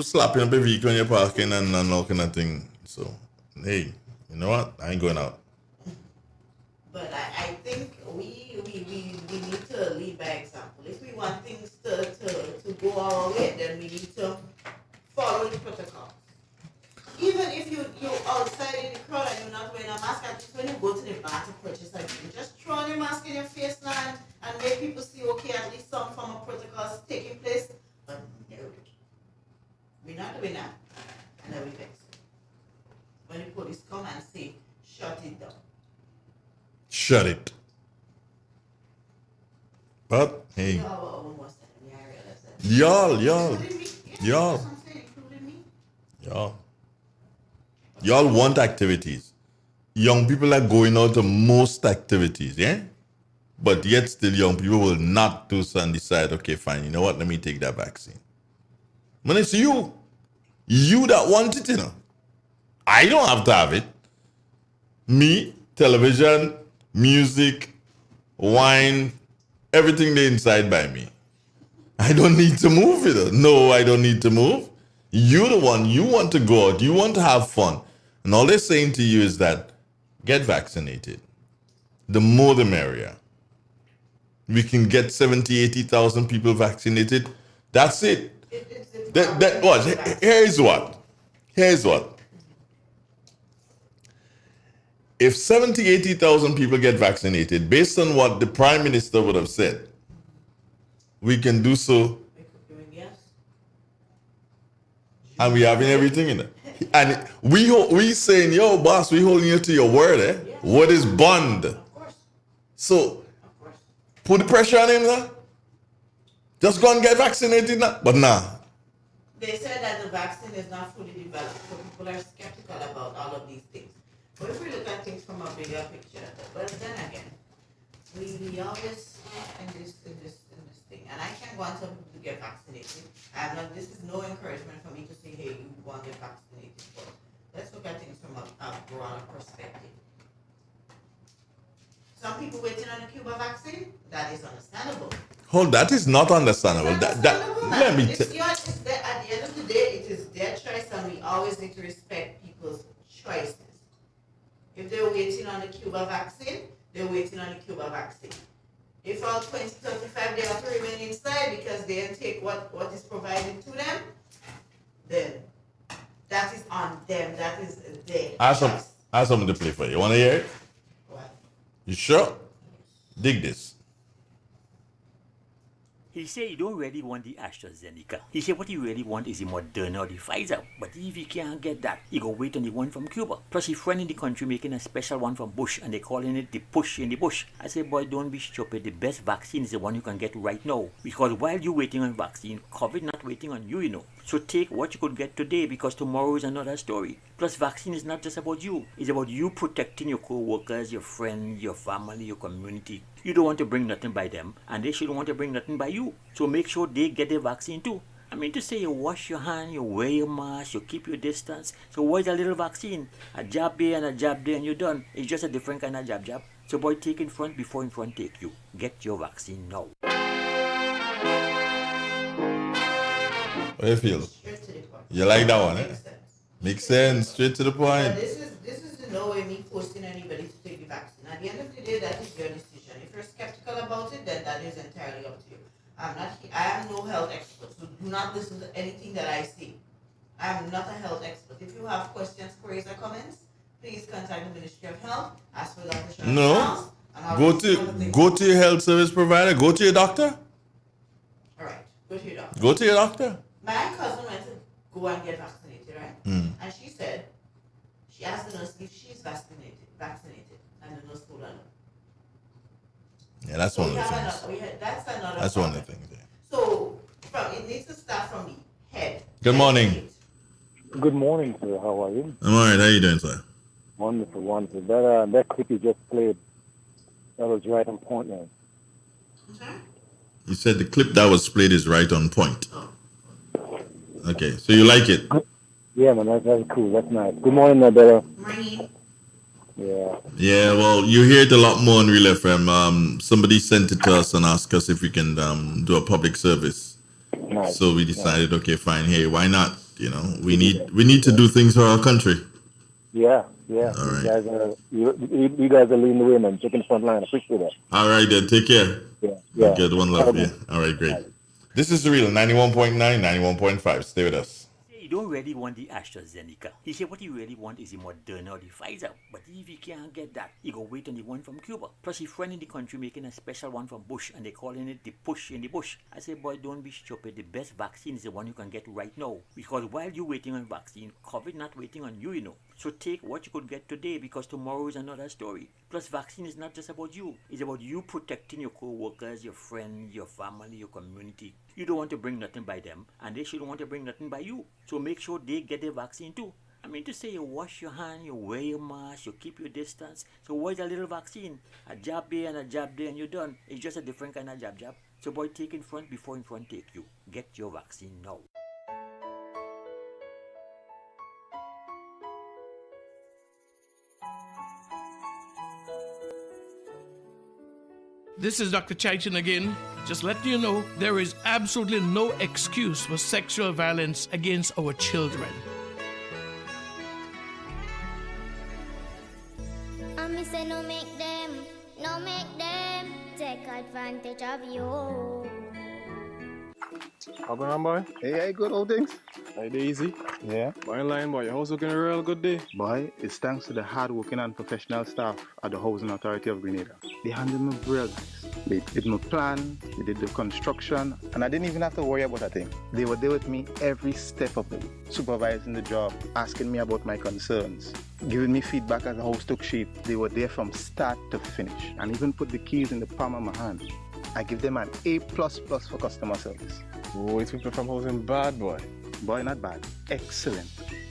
slapping up a vehicle when you're parking and all kind of thing. So, hey, you know what? I ain't going out. But I think we need to lead by example. If we want things to go our way, then we need to follow the protocol. Even if you're outside in the crowd and you're not wearing a mask, at least when you go to the bar to purchase a drink, just throw on your mask in your face now and make people see, okay, at least some form of protocol is taking place. But no, we're not doing that. And then we vex. When the police come and say, shut it down. Shut it. But hey, y'all, y'all want activities. Young people are going out to most activities, yeah? But yet still young people will not do so and decide, okay, fine, you know what, let me take that vaccine. When it's you that want it, you know. I don't have to have it. Me, television, music, wine, everything they inside by me. I don't need to move it. No, I don't need to move. You're the one, you want to go out, you want to have fun. And all they're saying to you is that get vaccinated. The more the merrier. We can get 70, 80,000 people vaccinated. That's it. Here's what. If 70, 80,000 people get vaccinated, based on what the Prime Minister would have said, we can do so. And we having everything in it. And we saying, yo, boss, we holding you to your word, eh? Yes. What is bond? So, put the pressure on him now. Just go and get vaccinated now. But nah. They said that the vaccine is not fully developed, so people are skeptical about all of these things. But if we look at things from a bigger picture, but then again, we always in this thing, and I can want some people to get vaccinated. This is no encouragement for me to say, hey, you want to get vaccinated. But let's look at things from a broader perspective. Some people waiting on the Cuba vaccine, that is understandable. Hold, that is not understandable. Let me tell you. At the end of the day, it is their choice, and we always need to respect people's choices. If they're waiting on the Cuba vaccine, they're waiting on the Cuba vaccine. If all 2035 they have to remain inside because they didn't take what is provided to them, then that is on them. That is their choice. I have something to play for you. You want to hear it? What? You sure? Dig this. He said he don't really want the AstraZeneca. He said what he really want is the Moderna or the Pfizer. But if he can't get that, he go wait on the one from Cuba. Plus his friend in the country making a special one from Bush and they calling it the push in the bush. I say, boy, don't be stupid. The best vaccine is the one you can get right now. Because while you're waiting on vaccine, COVID not waiting on you, you know. So take what you could get today because tomorrow is another story. Plus vaccine is not just about you. It's about you protecting your co-workers, your friends, your family, your community. You don't want to bring nothing by them and they shouldn't want to bring nothing by you. So make sure they get the vaccine too. I mean to say you wash your hand, you wear your mask, you keep your distance. So what's a little vaccine? A jab here and a jab there and you're done. It's just a different kind of jab. So boy, take in front before in front take you. Get your vaccine now. What do you feel? You like that one, eh? Makes sense. Straight to the point. This is no way me forcing anybody to take the vaccine. At the end of the day, that is your decision. If you're skeptical about it, then that is entirely up to you. I am no health expert, so do not listen to anything that I say. I am not a health expert. If you have questions, queries, or comments, please contact the Ministry of Health, ask for Dr. Sharon No. Charles, and Go to your health service provider. Go to your doctor. All right, go to your doctor. Go to your doctor. My cousin went to go and get vaccinated, right? Mm. And she said, she asked the nurse if she's vaccinated, and the nurse told her no. Yeah, that's one of the things. That's another That's problem. one of the things. Yeah. So, it needs to start from the head. Good morning. Good morning, sir. How are you? I'm all right. How you doing, sir? Wonderful, wonderful. That clip you just played, that was right on point, man. You said the clip that was played is right on point. Okay, so you like it? Yeah, man, that's cool. That's nice. Good morning, brother. Morning. Yeah. Yeah, well, you hear it a lot more on Real FM. Somebody sent it to us and asked us if we can do a public service. Nice. So we decided, okay, fine. Hey, why not? You know, we need to do things for our country. Yeah, yeah. All right. You guys are leading the way, man. Checking the front line. I appreciate that. All right, then. Take care. Yeah. Good. One love. Yeah. All right, great. This is the Real 91.9, 91.5. Stay with us. You don't really want the AstraZeneca. He said what you really want is the Moderna or the Pfizer. But if you can't get that, you go wait on the one from Cuba. Plus, his friend in the country making a special one from Bush, and they calling it the push in the bush. I say, boy, don't be stupid. The best vaccine is the one you can get right now. Because while you're waiting on vaccine, COVID not waiting on you, you know. So take what you could get today, because tomorrow is another story. Plus, vaccine is not just about you. It's about you protecting your co-workers, your friends, your family, your community. You don't want to bring nothing by them, and they shouldn't want to bring nothing by you. So make sure they get the vaccine too. I mean to say, you wash your hand, you wear your mask, you keep your distance. So what's a little vaccine? A jab here and a jab there and you're done. It's just a different kind of jab. So boy, take in front before in front take you. Get your vaccine now. This is Dr. Chaitin again. Just letting you know, there is absolutely no excuse for sexual violence against our children. I say no make them take advantage of you. How going on, boy? Hey, good old things. Hey, easy. Yeah. Boy, line, boy. Your house looking a real good day. Boy, it's thanks to the hard-working and professional staff at the Housing Authority of Grenada. They handled me real nice. They did my plan, they did the construction, and I didn't even have to worry about a thing. They were there with me every step of the way, supervising the job, asking me about my concerns, giving me feedback as the house took shape. They were there from start to finish, and even put the keys in the palm of my hand. I give them an A++ for customer service. Oh, it's people from housing bad, boy. Boy, not bad. Excellent.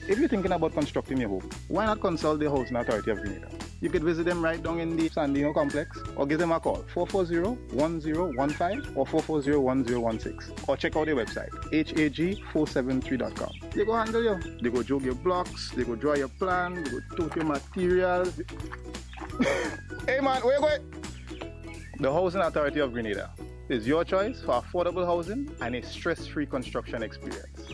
If you're thinking about constructing your home, why not consult the Housing Authority of Grenada? You could visit them right down in the Sandino complex, or give them a call, 440-1015 or 440-1016. Or check out their website, hag473.com. They go handle you. They go jog your blocks, they go draw your plan, they go tote your materials. Hey man, where you going? The Housing Authority of Grenada is your choice for affordable housing and a stress-free construction experience.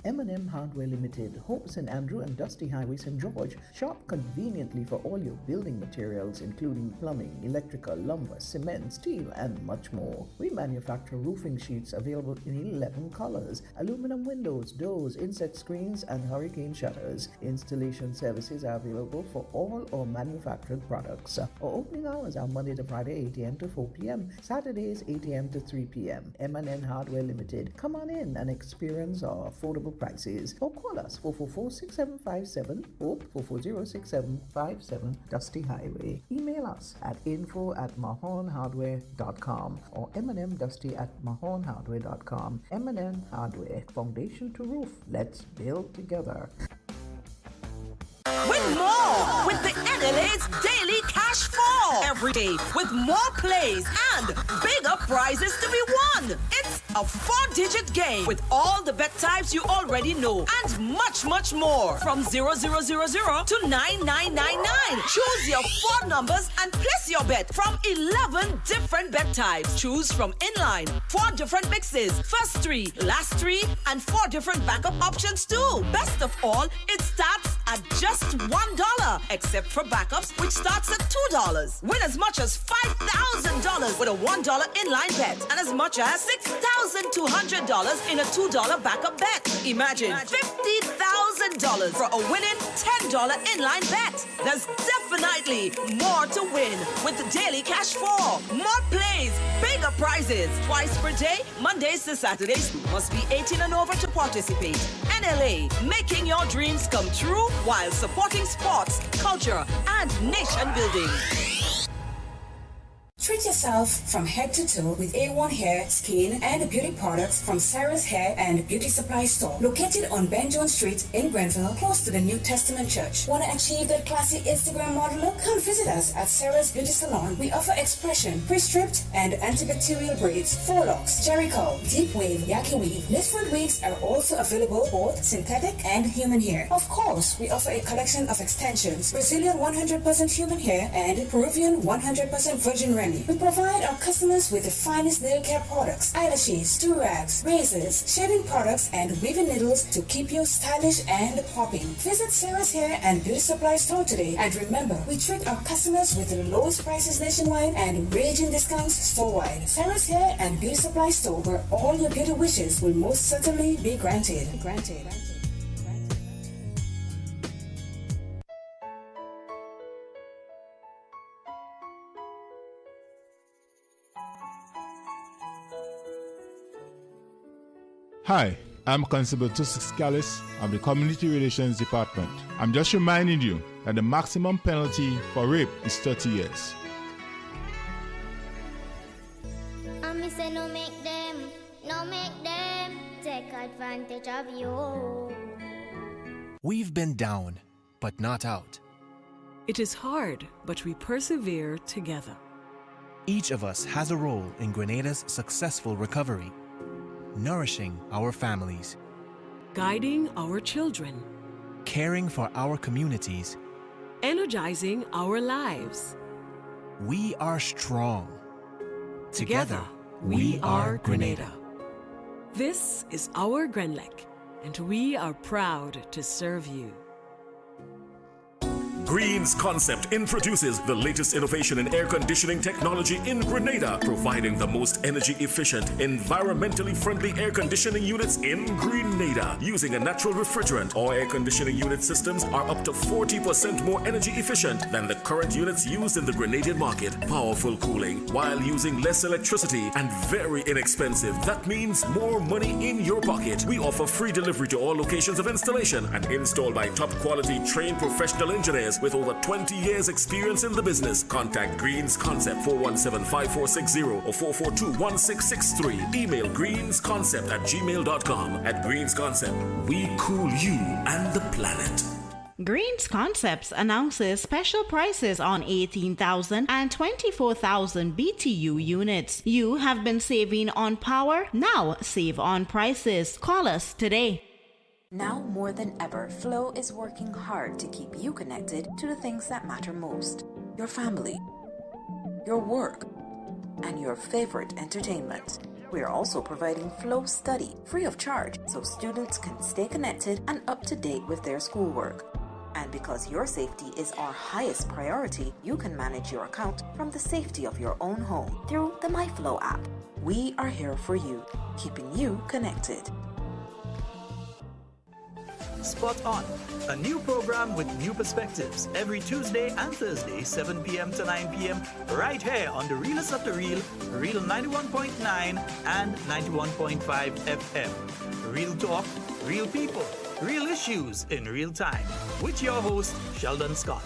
M&M Hardware Limited, Hope St. Andrew and Dusty Highway, St. George. Shop conveniently for all your building materials, including plumbing, electrical, lumber, cement, steel, and much more. We manufacture roofing sheets available in 11 colors, aluminum windows, doors, insect screens, and hurricane shutters. Installation services are available for all our manufactured products. Our opening hours are Monday to Friday, 8 a.m. to 4 p.m., Saturdays, 8 a.m. to 3 p.m. M&M Hardware Limited. Come on in and experience our affordable prices, or call us 444-6757 or 440-6757 Dusty Highway. Email us at info@mahonhardware.com or mnmdusty@mahonhardware.com. M&M Hardware, foundation to roof. Let's build together. Win more with the NLA's Daily Cash Fall. Every day with more plays and bigger prizes to be won. It's a 4-digit game with all the bet types you already know and much, much more. From 0000 to 9999. Choose your 4 numbers and place your bet from 11 different bet types. Choose from inline, 4 different mixes, first 3, last 3, and 4 different backup options too. Best of all, it starts at just $1, except for backups, which starts at $2. Win as much as $5,000 with a $1 inline bet and as much as $6,200 in a $2 backup bet. Imagine $50,000 $1,000 for a winning $10 inline bet. There's definitely more to win with Daily Cash 4. More plays, bigger prizes. Twice per day, Mondays to Saturdays. Must be 18 and over to participate. NLA, making your dreams come true while supporting sports, culture, and nation building. Treat yourself from head to toe with A1 hair, skin, and beauty products from Sarah's Hair and Beauty Supply Store, located on Ben Jones Street in Grenville, close to the New Testament Church. Want to achieve that classy Instagram model look? Come visit us at Sarah's Beauty Salon. We offer expression, pre-stripped, and antibacterial braids, forelocks, jerry curl, deep wave, yaki weave. Knit-front wigs are also available, both synthetic and human hair. Of course, we offer a collection of extensions, Brazilian 100% human hair and Peruvian 100% virgin remedy. We provide our customers with the finest nail care products, eyelashes, do-rags, razors, shaving products, and weaving needles to keep you stylish and popping. Visit Sarah's Hair and Beauty Supply Store today. And remember, we treat our customers with the lowest prices nationwide and raging discounts store-wide. Sarah's Hair and Beauty Supply Store, where all your beauty wishes will most certainly be granted. Hi, I'm Constable Tusik Scalise of the Community Relations Department. I'm just reminding you that the maximum penalty for rape is 30 years. And me say no make them take advantage of you. We've been down, but not out. It is hard, but we persevere together. Each of us has a role in Grenada's successful recovery. Nourishing our families, guiding our children, caring for our communities, energizing our lives. We are strong. Together, we are Grenada. This is our Grenlec, and we are proud to serve you. Green's Concept introduces the latest innovation in air conditioning technology in Grenada, providing the most energy efficient, environmentally friendly air conditioning units in Grenada. Using a natural refrigerant, our air conditioning unit systems are up to 40% more energy efficient than the current units used in the Grenadian market. Powerful cooling while using less electricity and very inexpensive. That means more money in your pocket. We offer free delivery to all locations of installation and installed by top quality trained professional engineers with over 20 years experience in the business. Contact Green's Concept 417-5460 or 442-1663. Email greensconcept@gmail.com. At Green's Concept, we cool you and the planet. Green's Concepts announces special prices on 18,000 and 24,000 BTU units. You have been saving on power, now save on prices. Call us today. Now more than ever, Flow is working hard to keep you connected to the things that matter most. Your family, your work, and your favorite entertainment. We are also providing Flow Study free of charge so students can stay connected and up to date with their schoolwork. And because your safety is our highest priority, you can manage your account from the safety of your own home through the MyFlow app. We are here for you, keeping you connected. Spot On, a new program with new perspectives every Tuesday and Thursday, 7 p.m. to 9 p.m. right here on the realest of the real, Real 91.9 and 91.5 FM. Real talk, real people, real issues in real time. With your host, Sheldon Scott.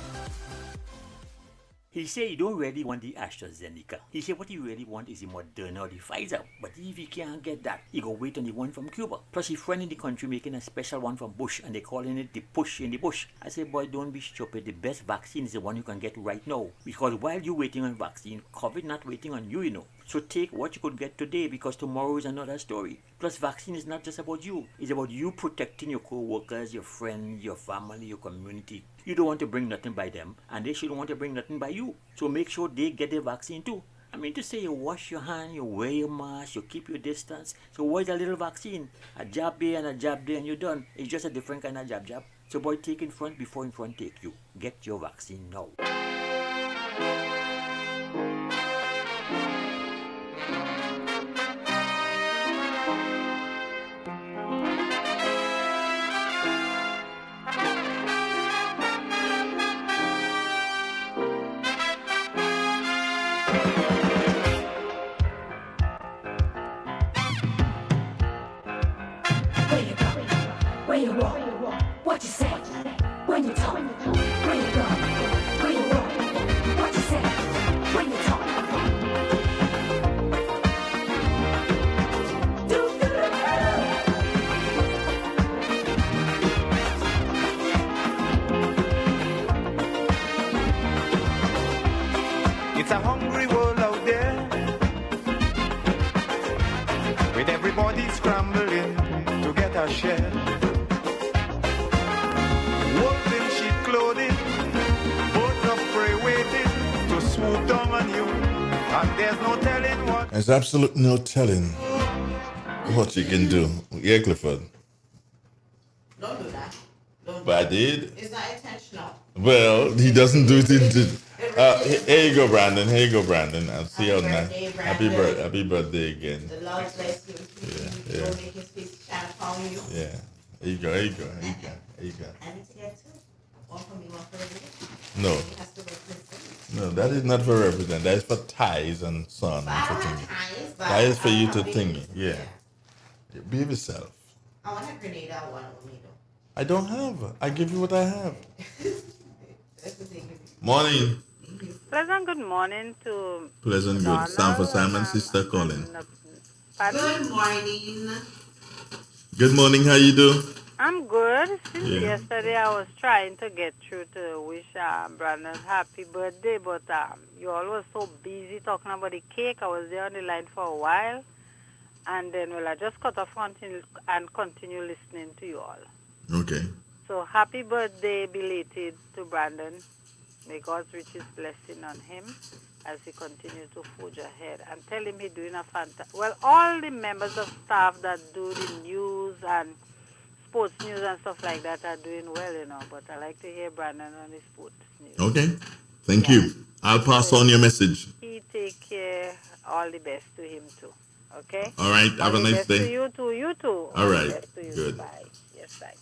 He said he don't really want the AstraZeneca. He said what he really want is the Moderna or the Pfizer. But if he can't get that, he go wait on the one from Cuba. Plus his friend in the country making a special one from Bush and they calling it the push in the bush. I said, boy, don't be stupid. The best vaccine is the one you can get right now. Because while you're waiting on vaccine, COVID not waiting on you, you know. So take what you could get today because tomorrow is another story. Plus vaccine is not just about you. It's about you protecting your co-workers, your friends, your family, your community. You don't want to bring nothing by them and they shouldn't want to bring nothing by you. So make sure they get the vaccine too. I mean to say you wash your hand, you wear your mask, you keep your distance. So what's a little vaccine? A jab here and a jab there and you're done. It's just a different kind of jab. So boy, take in front before in front take you. Get your vaccine now. Where you go? Where you walk? What you say? When you talk? Where you go? Where you walk? What you say? When you talk? It's a hungry world out there, with everybody scrambling to get a share. Wolves in sheep clothing, birds of prey waiting to swoop down on you, and there's no telling what. There's absolutely no telling what you can do. Yeah, Clifford. Don't do that. But I did. It's not intentional. Well, he doesn't do it. Here you go, Brandon. Here you go, Brandon. I'll see you now. Happy birthday again. The Lord bless you. Yeah. Don't make his face shine upon you. Yeah. Here you go. Here you go. Here you go. I need to get two. One for me, one for everybody. No. It has to represent. No, that is not for represent. That is for ties and son. But I don't have ties, but that is for you to be- thingy. Yeah. Be yourself. I want a Grenada one only though. I don't have. I give you what I have. That's the thing. Morning. Pleasant good morning to Pleasant good. Donald Sam for Simon's sister calling. Good morning. Good morning. How you do? I'm good. Since Yeah. yesterday I was trying to get through to wish Brandon happy birthday, but you all was so busy talking about the cake. I was there on the line for a while. And then, well, I just cut off and continue listening to you all. Okay. So happy birthday belated to Brandon. May God's richest blessing on him as he continues to forge ahead. And tell him he's doing a fantastic... Well, all the members of staff that do the news and sports news and stuff like that are doing well, you know. But I like to hear Brandon on the sports news. Okay. Thank you. I'll pass on your message. He take care. All the best to him too. Okay? All right. Have a nice day. To you too. You too. All right. The best to you. Good. Bye. Yes, bye.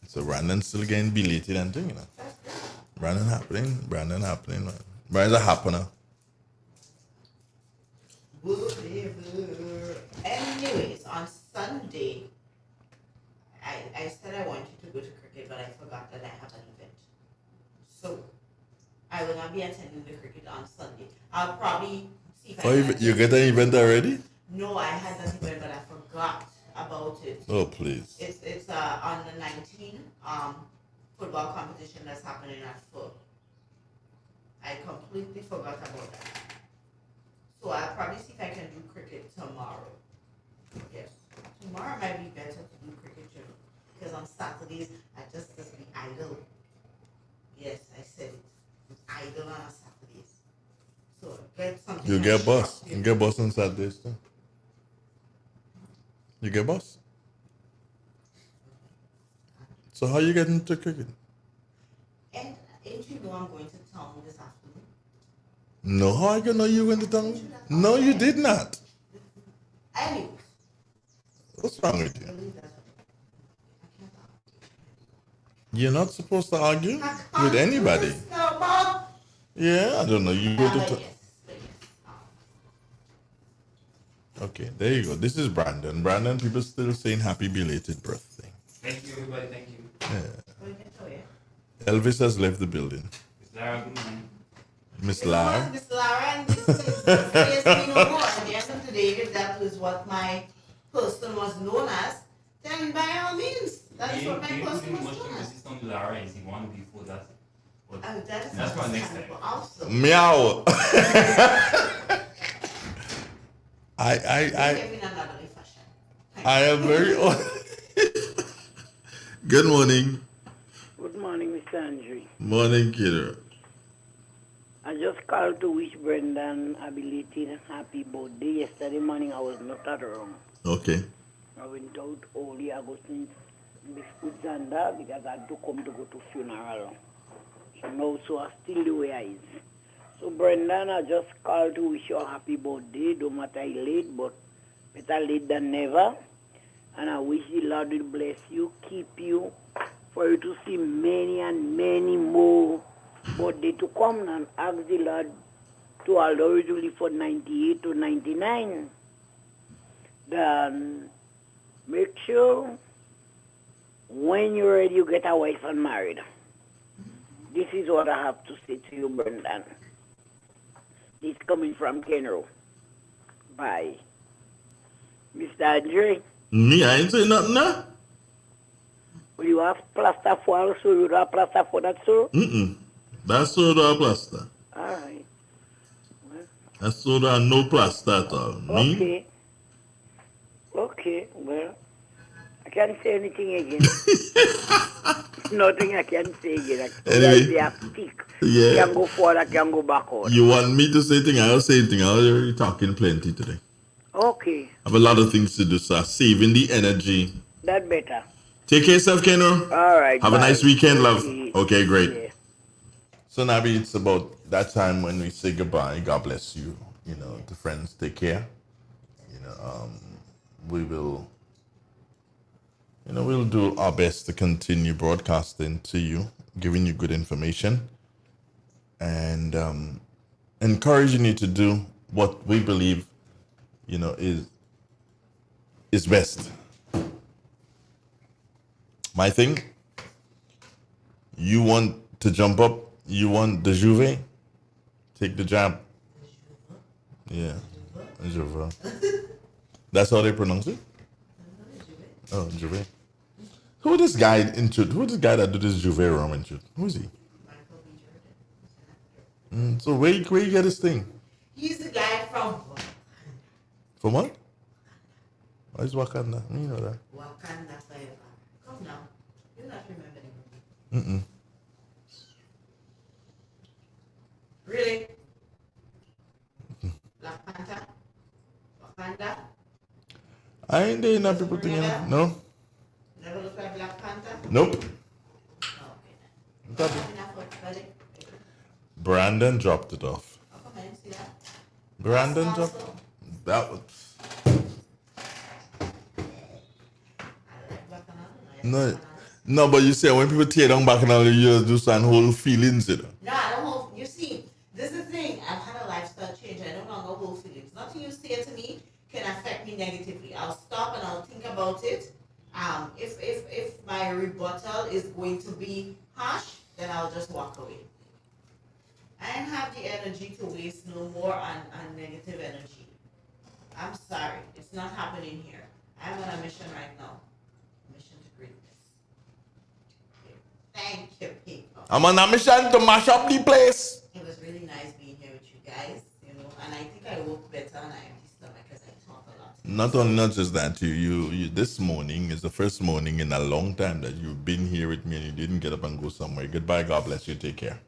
So Brandon's still getting belated and thing, you know. Brandon happening. Man. Brandon's a happener. Whatever. Anyways, on Sunday, I said I wanted to go to cricket, but I forgot that I have an event. So, I will not be attending the cricket on Sunday. I'll probably see if I can. You get an event already? No, I had that event, but I forgot about it. Oh, please. It's on the 19th football competition that's happening at 4. I completely forgot about that. So I'll probably see if I can do cricket tomorrow. Yes. Tomorrow might be better to do cricket, you know, because on Saturdays I just be idle. Yes, I said it. I'm idle on Saturdays. So get something. You get bus. You get bus on Saturdays too. You get bus. So how you getting to cricket? And ain't you know I'm going to town this afternoon? No, how I gonna know you went to town? No, you did not. Anyway. What's wrong with you? You're not supposed to argue with anybody. No, Mom. Yeah, I don't know. You go to town. Okay, there you go. This is Brandon. Brandon, people still saying happy belated birthday. Thank you, everybody. Thank you. Yeah. Elvis has left the building. Miss Lara, good morning. Miss Lara. Miss Lara, and this is me no more. At the end of the day, if that was what my person was known as, then by all means, that is what my person was known as. Insist on Lara is the one before that. But that's for next time. Also. Meow. I am very. Good morning. Good morning, Mr. Andrew. Morning, kiddo. I just called to wish Brendan a belated happy birthday. Yesterday morning I was not at home. Okay. I went out early. I got some biscuits and that because I had to come to go to funeral. So I still the way I is. So Brendan, I just called to wish you a happy birthday. Don't matter you late, but better late than never. And I wish the Lord will bless you, keep you, for you to see many and many more birthday to come, and ask the Lord to allow you to live for 98 to 99. Then make sure when you're ready, you get a wife and married. This is what I have to say to you, Brendan. This coming from Kenro. Bye. Mr. Andre, Me, I ain't saying nothing now. will you have plaster for also? You do have plaster for that, sir? That's soda plaster. All right. That's soda no plaster at all. Me? Okay. Okay, well, I can't say anything again. Nothing I can say again. Anyway, I stick. yeah. I can go forward, I can go backward. You want me to say things? I'll say things. I'm already talking plenty today. Okay, I have a lot of things to do, so I'm saving the energy. that better. Take care of yourself, Kenro. All right. Have a bye. nice weekend, love. Okay. Okay, great. Yeah. So, Nabi, it's about that time when we say goodbye. God bless you. You know, the friends, take care. You know, we will, you know, we'll do our best to continue broadcasting to you, giving you good information, and encouraging you to do what we believe, you know, is best. My thing, you want to jump up, you want the Juve, take the jab. Yeah, Juve. That's how they pronounce it? Oh, Juve. Who this guy in truth? Who this guy that do this Juve rum in truth? Who is he? So where you get this thing? He's the guy from From what? Why is Wakanda? You know that. Wakanda Forever. Come now. You're not remembering. Really? Black Panther? Wakanda? I ain't there enough people thinking. No? Never look like Black Panther? Nope. Okay. Enough of buddy. Brandon dropped it off. How come I didn't see that? Brandon dropped that was. No, but you say when people tear down back and all, you just do some whole feelings, you know. No, I don't hold. You see, this is the thing. I've had a lifestyle change. I no longer hold feelings. Nothing you say to me can affect me negatively. I'll stop and I'll think about it. If my rebuttal is going to be harsh, then I'll just walk away. I don't have the energy to waste no more on negative energy. I'm sorry. It's not happening here. I'm on a mission right now. Mission to greatness. Okay. Thank you, people. I'm on a mission to mash up the place. It was really nice being here with you guys, you know, and I think I woke better on an empty stomach because I talk a lot. Not just that, you this morning is the first morning in a long time that you've been here with me and you didn't get up and go somewhere. Goodbye, God bless you, take care.